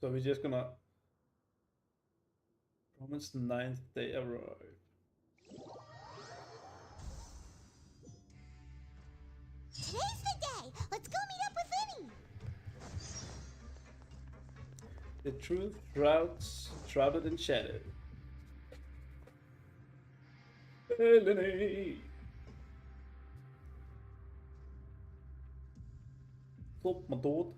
So we're just gonna promise the 9th day arrive. Today's the day. Let's go meet up with Linny. The truth shrouded in shadow. Hey, Linny! Flop, my daughter.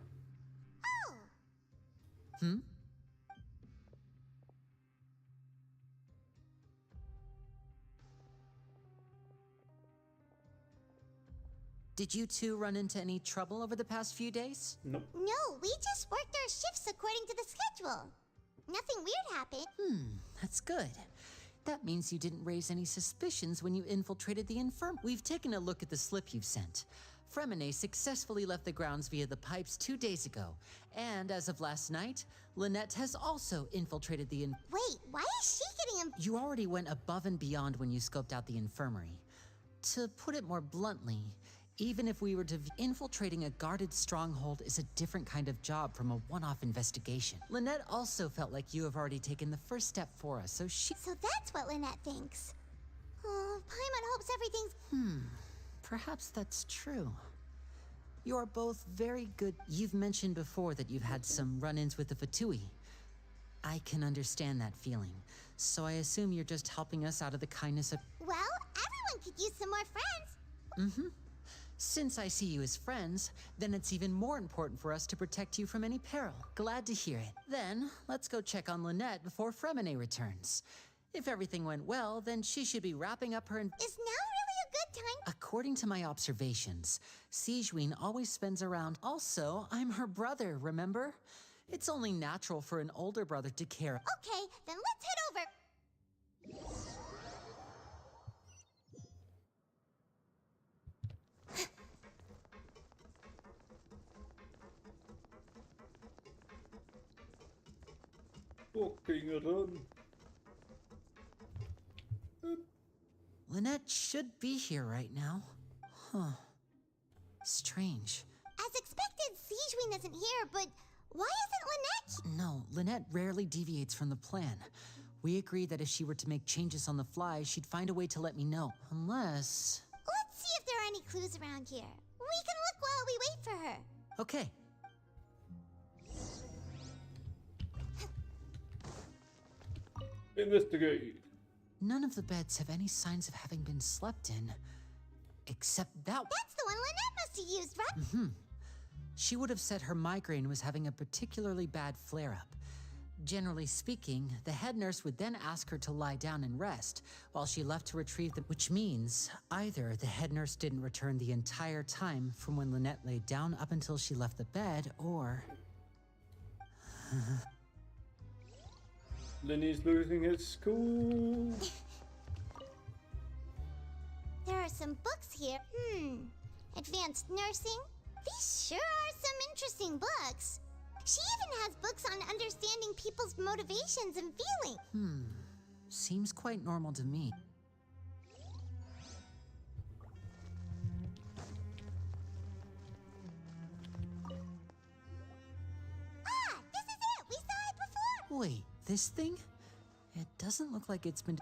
Did you two run into any trouble over the past few days? Nope. No, we just worked our shifts according to the schedule. Nothing weird happened. That's good. That means you didn't raise any suspicions when you infiltrated the infirm. We've taken a look at the slip you've sent. Fremine successfully left the grounds via the pipes 2 days ago. And as of last night, Lynette has also infiltrated the Wait, why is she getting You already went above and beyond when you scoped out the infirmary. To put it more bluntly, even if we were to infiltrating a guarded stronghold is a different kind of job from a one-off investigation. Lynette also felt like you have already taken the first step for us, so So that's what Lynette thinks. Oh, Paimon hopes everything's... Perhaps that's true. You're both very good. You've mentioned before that you've had some run-ins with the Fatui. I can understand that feeling, so I assume you're just helping us out of the kindness of... Well, everyone could use some more friends. Since I see you as friends, then it's even more important for us to protect you from any peril. Glad to hear it. Then, let's go check on Lynette before Fremine returns. If everything went well, then she should be wrapping up her... Is now really a good time? According to my observations, Sijween always spends around... Also, I'm her brother, remember? It's only natural for an older brother to care... Okay, then let's head over. Fucking run. Lynette should be here right now. Huh. Strange. As expected, Siegewein isn't here, but why isn't Lynette? No, Lynette rarely deviates from the plan. We agreed that if she were to make changes on the fly, she'd find a way to let me know. Unless... Let's see if there are any clues around here. We can look while we wait for her. Okay. Investigate. None of the beds have any signs of having been slept in. Except that... That's the one Lynette must have used, right? Mm-hmm. She would have said her migraine was having a particularly bad flare-up. Generally speaking, the head nurse would then ask her to lie down and rest, while she left to retrieve them, which means either the head nurse didn't return the entire time from when Lynette laid down up until she left the bed, or... Lenny's losing his cool. There are some books here. Advanced nursing? These sure are some interesting books. She even has books on understanding people's motivations and feelings. Seems quite normal to me. This is it! We saw it before! Wait, this thing? It doesn't look like it's been...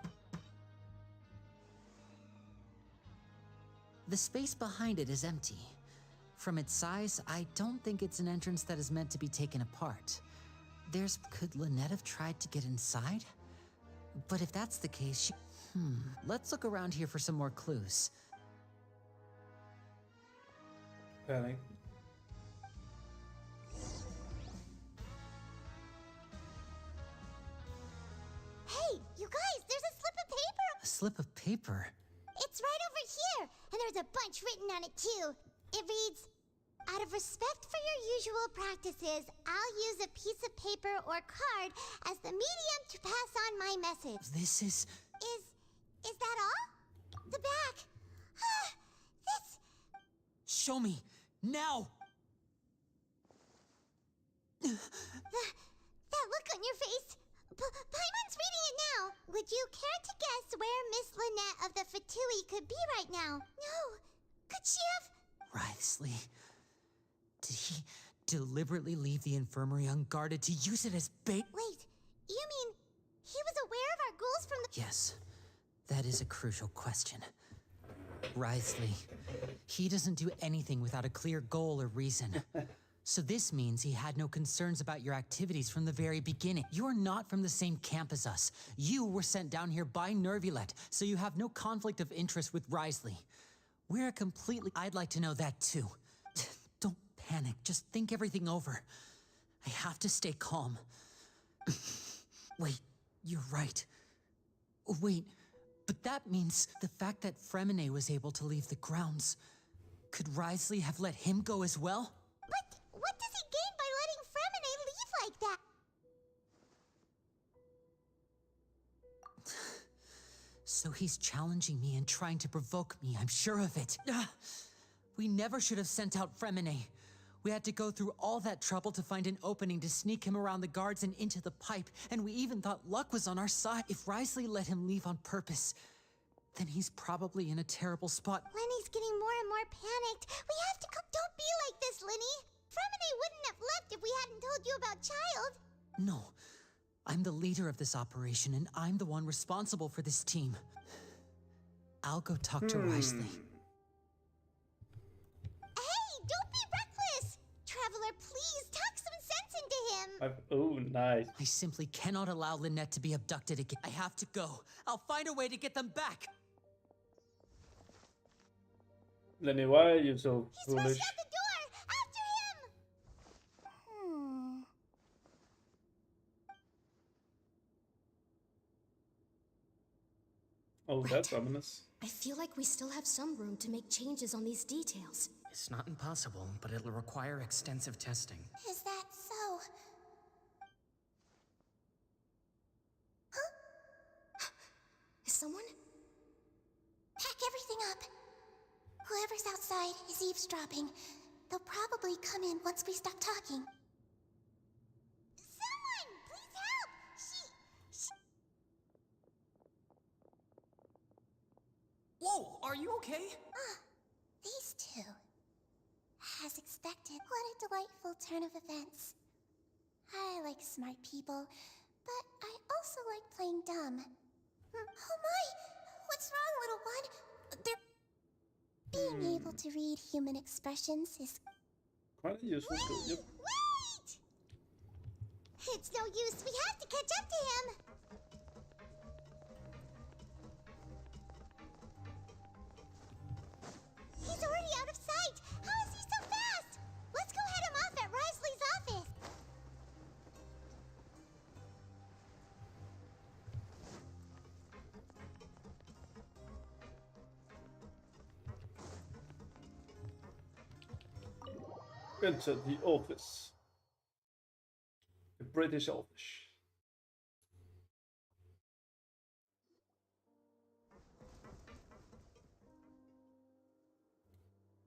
The space behind it is empty. From its size, I don't think it's an entrance that is meant to be taken apart. Could Lynette have tried to get inside? But if that's the case, she... Let's look around here for some more clues. Panic. Hey, you guys, there's a slip of paper! A slip of paper? It's right over here, and there's a bunch written on it too. It reads, out of respect for your usual practices, I'll use a piece of paper or card as the medium to pass on my message. This is... Is that all? The back. This... Show me! Now! That look on your face. Paimon's reading it now. Would you care to guess where Miss Lynette of the Fatui could be right now? No. Could she have... Wriothesley, did he deliberately leave the infirmary unguarded to use it as bait? Wait, you mean he was aware of our goals from the... Yes, that is a crucial question. Wriothesley, he doesn't do anything without a clear goal or reason. So this means he had no concerns about your activities from the very beginning. You're not from the same camp as us. You were sent down here by Nervulet, so you have no conflict of interest with Wriothesley. We're completely... I'd like to know that too. Don't panic, just think everything over. I have to stay calm. Wait, you're right. Wait, but that means the fact that Fremine was able to leave the grounds. Could Wriothesley have let him go as well? But what does he gain by letting Fremine leave like that? So he's challenging me and trying to provoke me, I'm sure of it. We never should have sent out Fremine. We had to go through all that trouble to find an opening to sneak him around the guards and into the pipe, and we even thought luck was on our side. If Wriothesley let him leave on purpose, then he's probably in a terrible spot. Lenny's getting more and more panicked. We have to go. Don't be like this, Lenny. Fremine wouldn't have left if we hadn't told you about Child. No. I'm the leader of this operation, and I'm the one responsible for this team. I'll go talk to Wriothesley. Hey, don't be reckless! Traveler, please, talk some sense into him! Oh, nice. I simply cannot allow Lynette to be abducted again. I have to go. I'll find a way to get them back! Lenny, why are you so He's foolish? rushed out the door! After him! Oh, that's ominous. I feel like we still have some room to make changes on these details. It's not impossible, but it'll require extensive testing. Is that so? Huh? Is someone? Pack everything up. Whoever's outside is eavesdropping. They'll probably come in once we stop talking. Someone! Please help! Are you okay? These two. As expected, what a delightful turn of events. I like smart people, but I also like playing dumb. Oh my! What's wrong, little one? Being able to read human expressions is quite a useful skill. Yep. Wait! It's no use. We have to catch up to him. He's already out of sight. How is he so fast? Let's go head him off at Risley's office. Enter the office. The British office.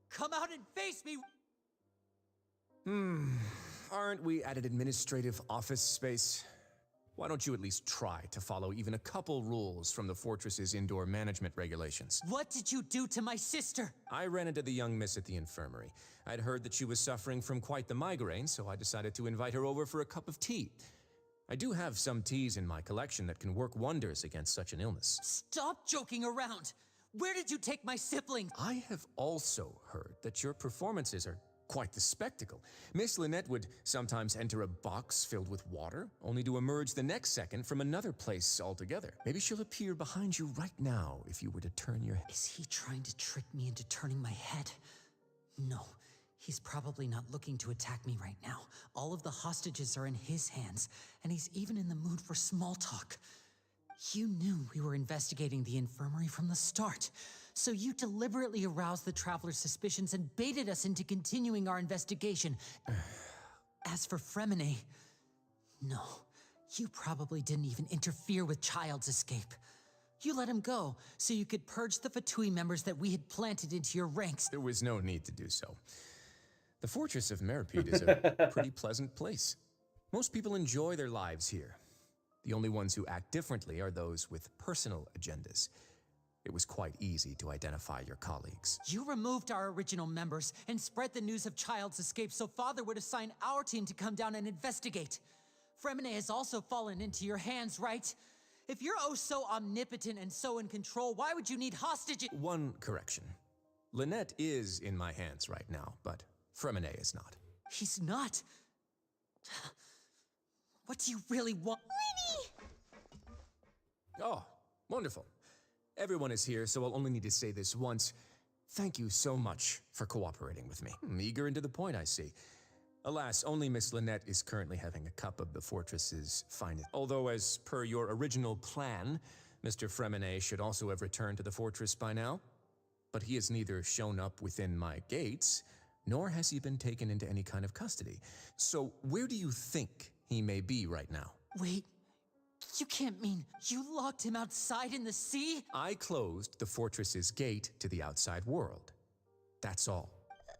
Come out and face me! Aren't we at an administrative office space? Why don't you at least try to follow even a couple rules from the fortress's indoor management regulations? What did you do to my sister? I ran into the young miss at the infirmary. I'd heard that she was suffering from quite the migraine, so I decided to invite her over for a cup of tea. I do have some teas in my collection that can work wonders against such an illness. Stop joking around! Where did you take my sibling? I have also heard that your performances are quite the spectacle. Miss Lynette would sometimes enter a box filled with water, only to emerge the next second from another place altogether. Maybe she'll appear behind you right now if you were to turn your head. Is he trying to trick me into turning my head? No, he's probably not looking to attack me right now. All of the hostages are in his hands, and he's even in the mood for small talk. You knew we were investigating the infirmary from the start, so you deliberately aroused the traveler's suspicions and baited us into continuing our investigation. As for Fremine, no, you probably didn't even interfere with Child's escape. You let him go so you could purge the Fatui members that we had planted into your ranks. There was no need to do so. The Fortress of Meripede is a pretty pleasant place. Most people enjoy their lives here. The only ones who act differently are those with personal agendas. It was quite easy to identify your colleagues. You removed our original members and spread the news of Child's escape so Father would assign our team to come down and investigate. Fremine has also fallen into your hands, right? If you're oh so omnipotent and so in control, why would you need hostages? One correction. Lynette is in my hands right now, but Fremine is not. He's not. What do you really want? Lenny! Oh, wonderful. Everyone is here, so I'll only need to say this once. Thank you so much for cooperating with me. Eager and to the point, I see. Alas, only Miss Lynette is currently having a cup of the fortress's finest. Although, as per your original plan, Mr. Fremine should also have returned to the fortress by now. But he has neither shown up within my gates, nor has he been taken into any kind of custody. So where do you think he may be right now? Wait, you can't mean you locked him outside in the sea? I closed the fortress's gate to the outside world. That's all.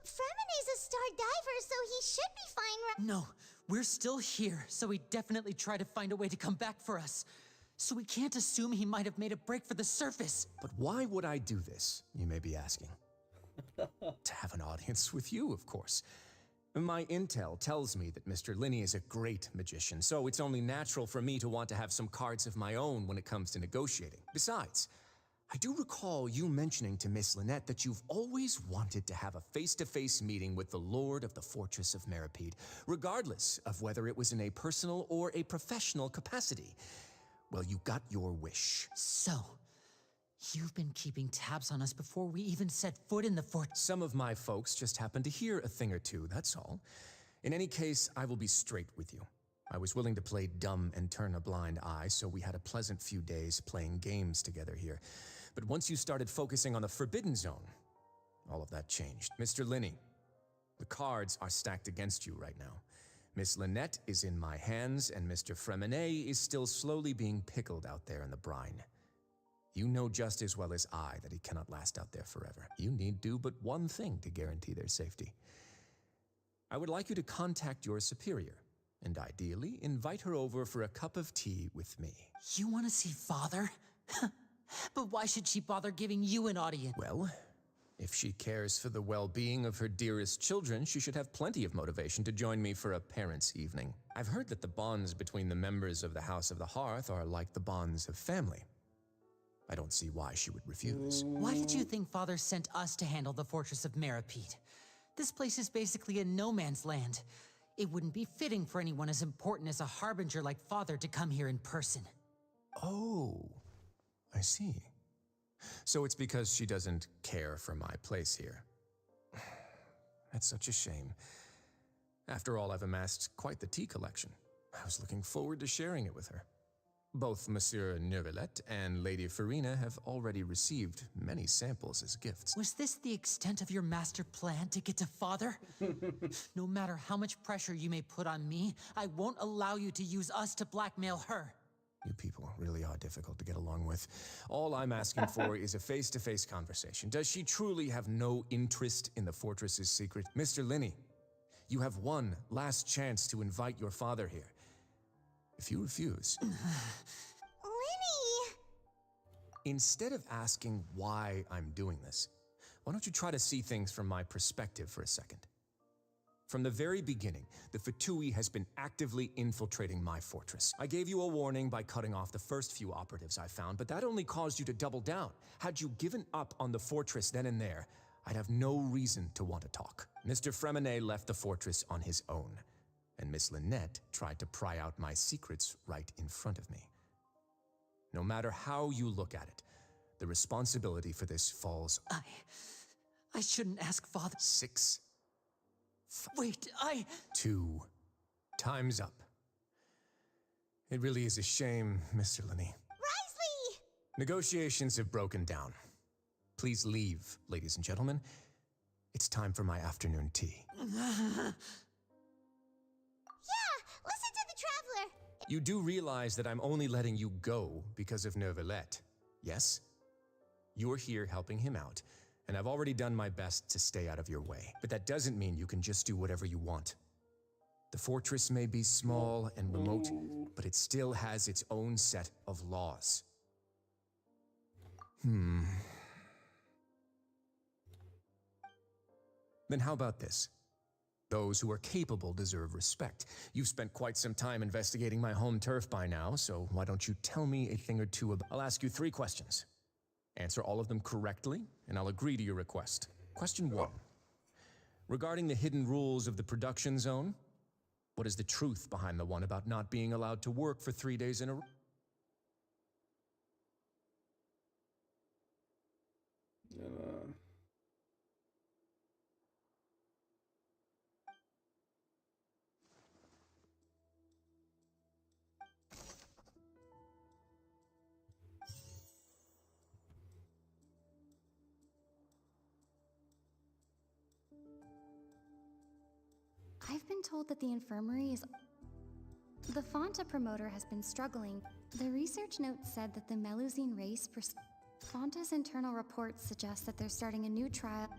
Fremine's a star diver, so he should be fine. No, we're still here, so he definitely tried to find a way to come back for us. So we can't assume he might have made a break for the surface. But why would I do this, you may be asking? To have an audience with you, of course. My intel tells me that Mr. Linney is a great magician, so it's only natural for me to want to have some cards of my own when it comes to negotiating. Besides, I do recall you mentioning to Miss Lynette that you've always wanted to have a face-to-face meeting with the Lord of the Fortress of Meripede, regardless of whether it was in a personal or a professional capacity. Well, you got your wish. So, you've been keeping tabs on us before we even set foot in the fort. Some of my folks just happened to hear a thing or two, that's all. In any case, I will be straight with you. I was willing to play dumb and turn a blind eye, so we had a pleasant few days playing games together here. But once you started focusing on the Forbidden Zone, all of that changed. Mr. Linney, the cards are stacked against you right now. Miss Lynette is in my hands, and Mr. Fremine is still slowly being pickled out there in the brine. You know just as well as I that he cannot last out there forever. You need do but one thing to guarantee their safety. I would like you to contact your superior, and ideally invite her over for a cup of tea with me. You want to see Father? But why should she bother giving you an audience? Well, if she cares for the well-being of her dearest children, she should have plenty of motivation to join me for a parents' evening. I've heard that the bonds between the members of the House of the Hearth are like the bonds of family. I don't see why she would refuse. Why did you think Father sent us to handle the fortress of Meropide? This place is basically a no man's land. It wouldn't be fitting for anyone as important as a harbinger like Father to come here in person. Oh, I see. So it's because she doesn't care for my place here. That's such a shame. After all, I've amassed quite the tea collection. I was looking forward to sharing it with her. Both Monsieur Neuvillette and Lady Farina have already received many samples as gifts. Was this the extent of your master plan to get to Father? No matter how much pressure you may put on me, I won't allow you to use us to blackmail her. You people really are difficult to get along with. All I'm asking for is a face-to-face conversation. Does she truly have no interest in the fortress's secret? Mr. Linney, you have one last chance to invite your father here. If you refuse... Linny! Instead of asking why I'm doing this, why don't you try to see things from my perspective for a second? From the very beginning, the Fatui has been actively infiltrating my fortress. I gave you a warning by cutting off the first few operatives I found, but that only caused you to double down. Had you given up on the fortress then and there, I'd have no reason to want to talk. Mr. Fremenet left the fortress on his own, and Miss Lynette tried to pry out my secrets right in front of me. No matter how you look at it, the responsibility for this falls... I shouldn't ask Father... 6... Wait, 2. Time's up. It really is a shame, Mr. Linney. Risley! Negotiations have broken down. Please leave, ladies and gentlemen. It's time for my afternoon tea. Yeah, listen to the Traveler! You do realize that I'm only letting you go because of Neuvillette, yes? You're here helping him out, and I've already done my best to stay out of your way. But that doesn't mean you can just do whatever you want. The fortress may be small and remote, but it still has its own set of laws. Then how about this? Those who are capable deserve respect. You've spent quite some time investigating my home turf by now, so why don't you tell me a thing or two about... I'll ask you 3 questions. Answer all of them correctly, and I'll agree to your request. Question 1. Regarding the hidden rules of the production zone, what is the truth behind the one about not being allowed to work for 3 days in a row? I've been told that the infirmary is... The Fonta promoter has been struggling. The research notes said that the Melusine race... Fonta's internal reports suggest that they're starting a new trial...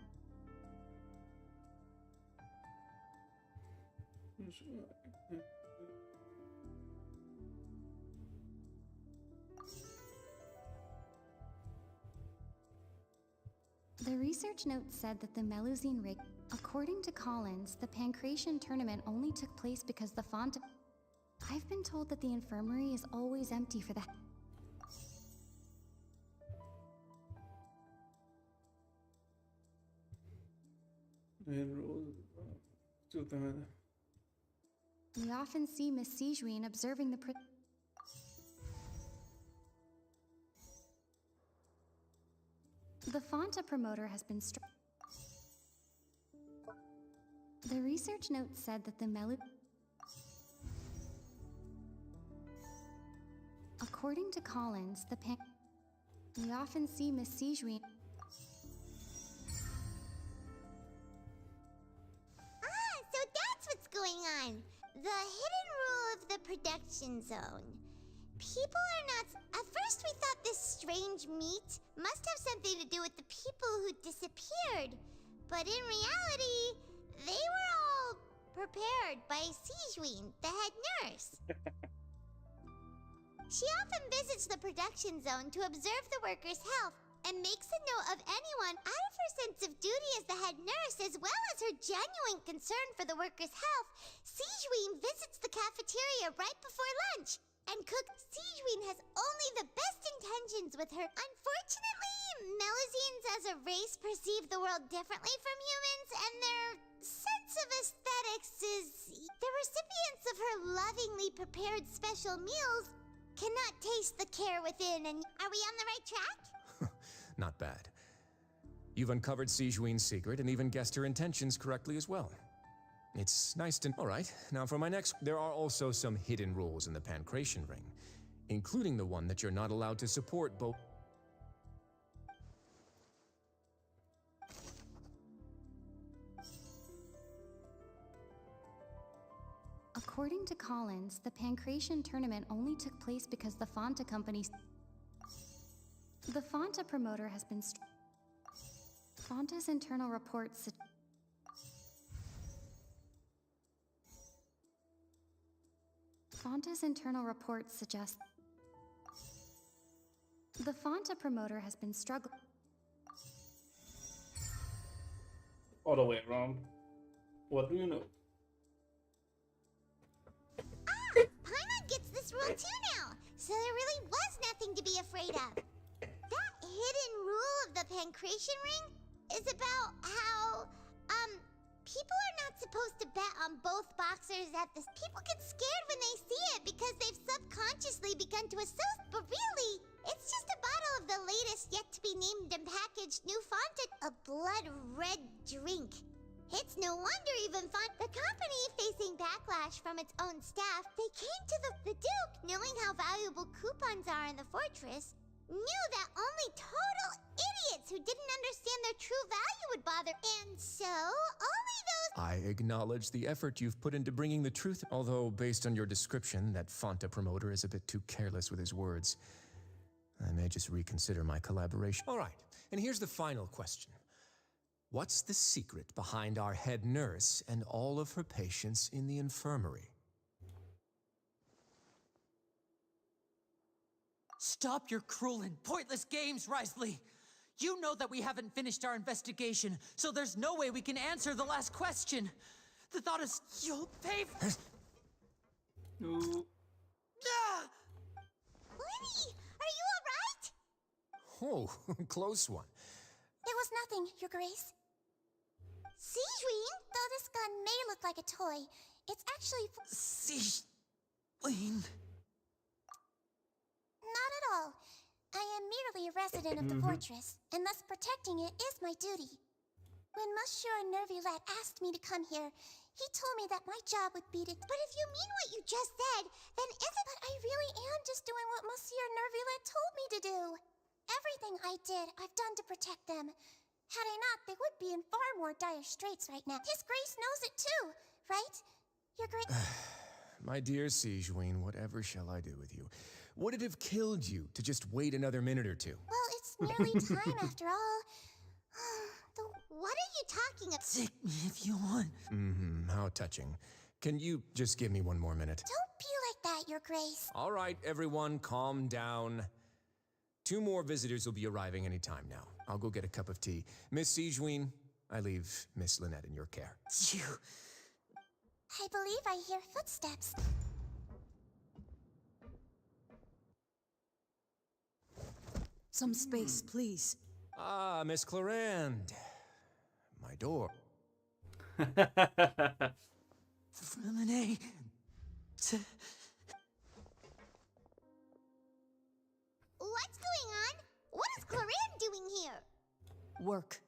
The research notes said that the Melusine race... According to Collins, the Pancration tournament only took place because the Fonta... I've been told that the infirmary is always empty for the... We often see Miss Sijuin observing the... The Fonta promoter has been The research notes said that the According to Collins, we often see Miss Sijuin... So that's what's going on. The hidden rule of the production zone. People are not... At first we thought this strange meat must have something to do with the people who disappeared. But in reality, they were all prepared by Sijuin, the head nurse. She often visits the production zone to observe the workers' health and makes a note of anyone out of her sense of duty as the head nurse, as well as her genuine concern for the workers' health. Sigeween visits the cafeteria right before lunch, and Cook Sigeween has only the best intentions with her. Unfortunately, Melusines as a race perceive the world differently from humans, and their sense of aesthetics is the recipients of her lovingly prepared special meals cannot taste the care within. And are we on the right track? Not bad. You've uncovered Sigeween's secret and even guessed her intentions correctly as well. It's nice to... Alright, now for my next... There are also some hidden rules in the Pancration Ring, including the one that you're not allowed to support both... According to Collins, the Pancration tournament only took place because the Fonta company... The Fonta promoter has been... Fonta's internal reports... Fonta's internal reports suggest... The Fonta promoter has been struggling... Other way around. What do you know? Paimon gets this rule too now, so there really was nothing to be afraid of. That hidden rule of the Pancration Ring is about how, people are not supposed to bet on both boxers at this. People get scared when they see it because they've subconsciously begun to associate, but really, it's just a bottle of the latest yet-to-be-named and packaged new Fonta, a blood-red drink. It's no wonder even the company, facing backlash from its own staff, they came to the Duke, knowing how valuable coupons are in the fortress, knew that only total idiots who didn't understand their true value would bother, and so only those... I acknowledge the effort you've put into bringing the truth, although based on your description, that Fonta promoter is a bit too careless with his words. I may just reconsider my collaboration. All right, and here's the final question. What's the secret behind our head nurse and all of her patients in the infirmary? Stop your cruel and pointless games, Risley! You know that we haven't finished our investigation, so there's no way we can answer the last question. The thought is, you'll pay for... No. Ah! Lenny, are you alright? Oh, close one. It was nothing, Your Grace. Sigeween? Though this gun may look like a toy, it's actually... Sigeween... Not at all. I am merely a resident of the fortress, and thus protecting it is my duty. When Monsieur Nervulette asked me to come here, he told me that my job would be to... But if you mean what you just said, then isn't... But I really am just doing what Monsieur Nervulette told me to do. Everything I did, I've done to protect them. Had I not, they would be in far more dire straits right now. His Grace knows it too, right? Your Grace... My dear Sigeween, whatever shall I do with you? Would it have killed you to just wait another minute or two? Well, it's nearly time after all. What are you talking about? Take me if you want. How touching. Can you just give me one more minute? Don't be like that, Your Grace. All right, everyone, calm down. 2 more visitors will be arriving any time now. I'll go get a cup of tea. Miss Sigeween, I leave Miss Lynette in your care. You... I believe I hear footsteps. Some space, please. Ah, Miss Clarend. My door. Freminet. What's going on? What is Clarend doing here? Work.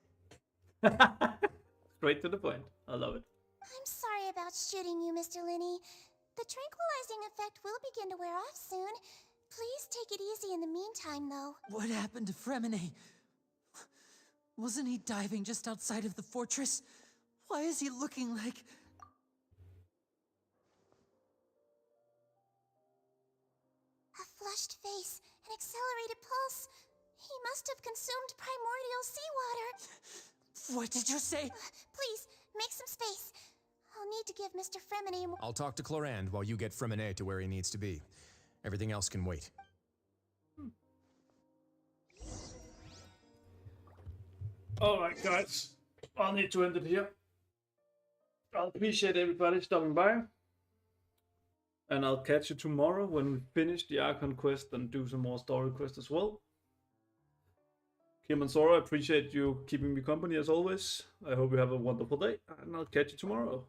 Straight to the point. I love it. I'm sorry about shooting you, Mr. Linney. The tranquilizing effect will begin to wear off soon. Please take it easy in the meantime, though. What happened to Freminet? Wasn't he diving just outside of the fortress? Why is he looking like... A flushed face, an accelerated pulse. He must have consumed primordial seawater. What did you say? Please, make some space. I'll need to give Mr. Freminet more... I'll talk to Clarend while you get Freminet to where he needs to be. Everything else can wait. Alright, guys. I'll need to end it here. I'll appreciate everybody stopping by. And I'll catch you tomorrow when we finish the Archon quest and do some more story quests as well. Kim and Sora, I appreciate you keeping me company as always. I hope you have a wonderful day, and I'll catch you tomorrow.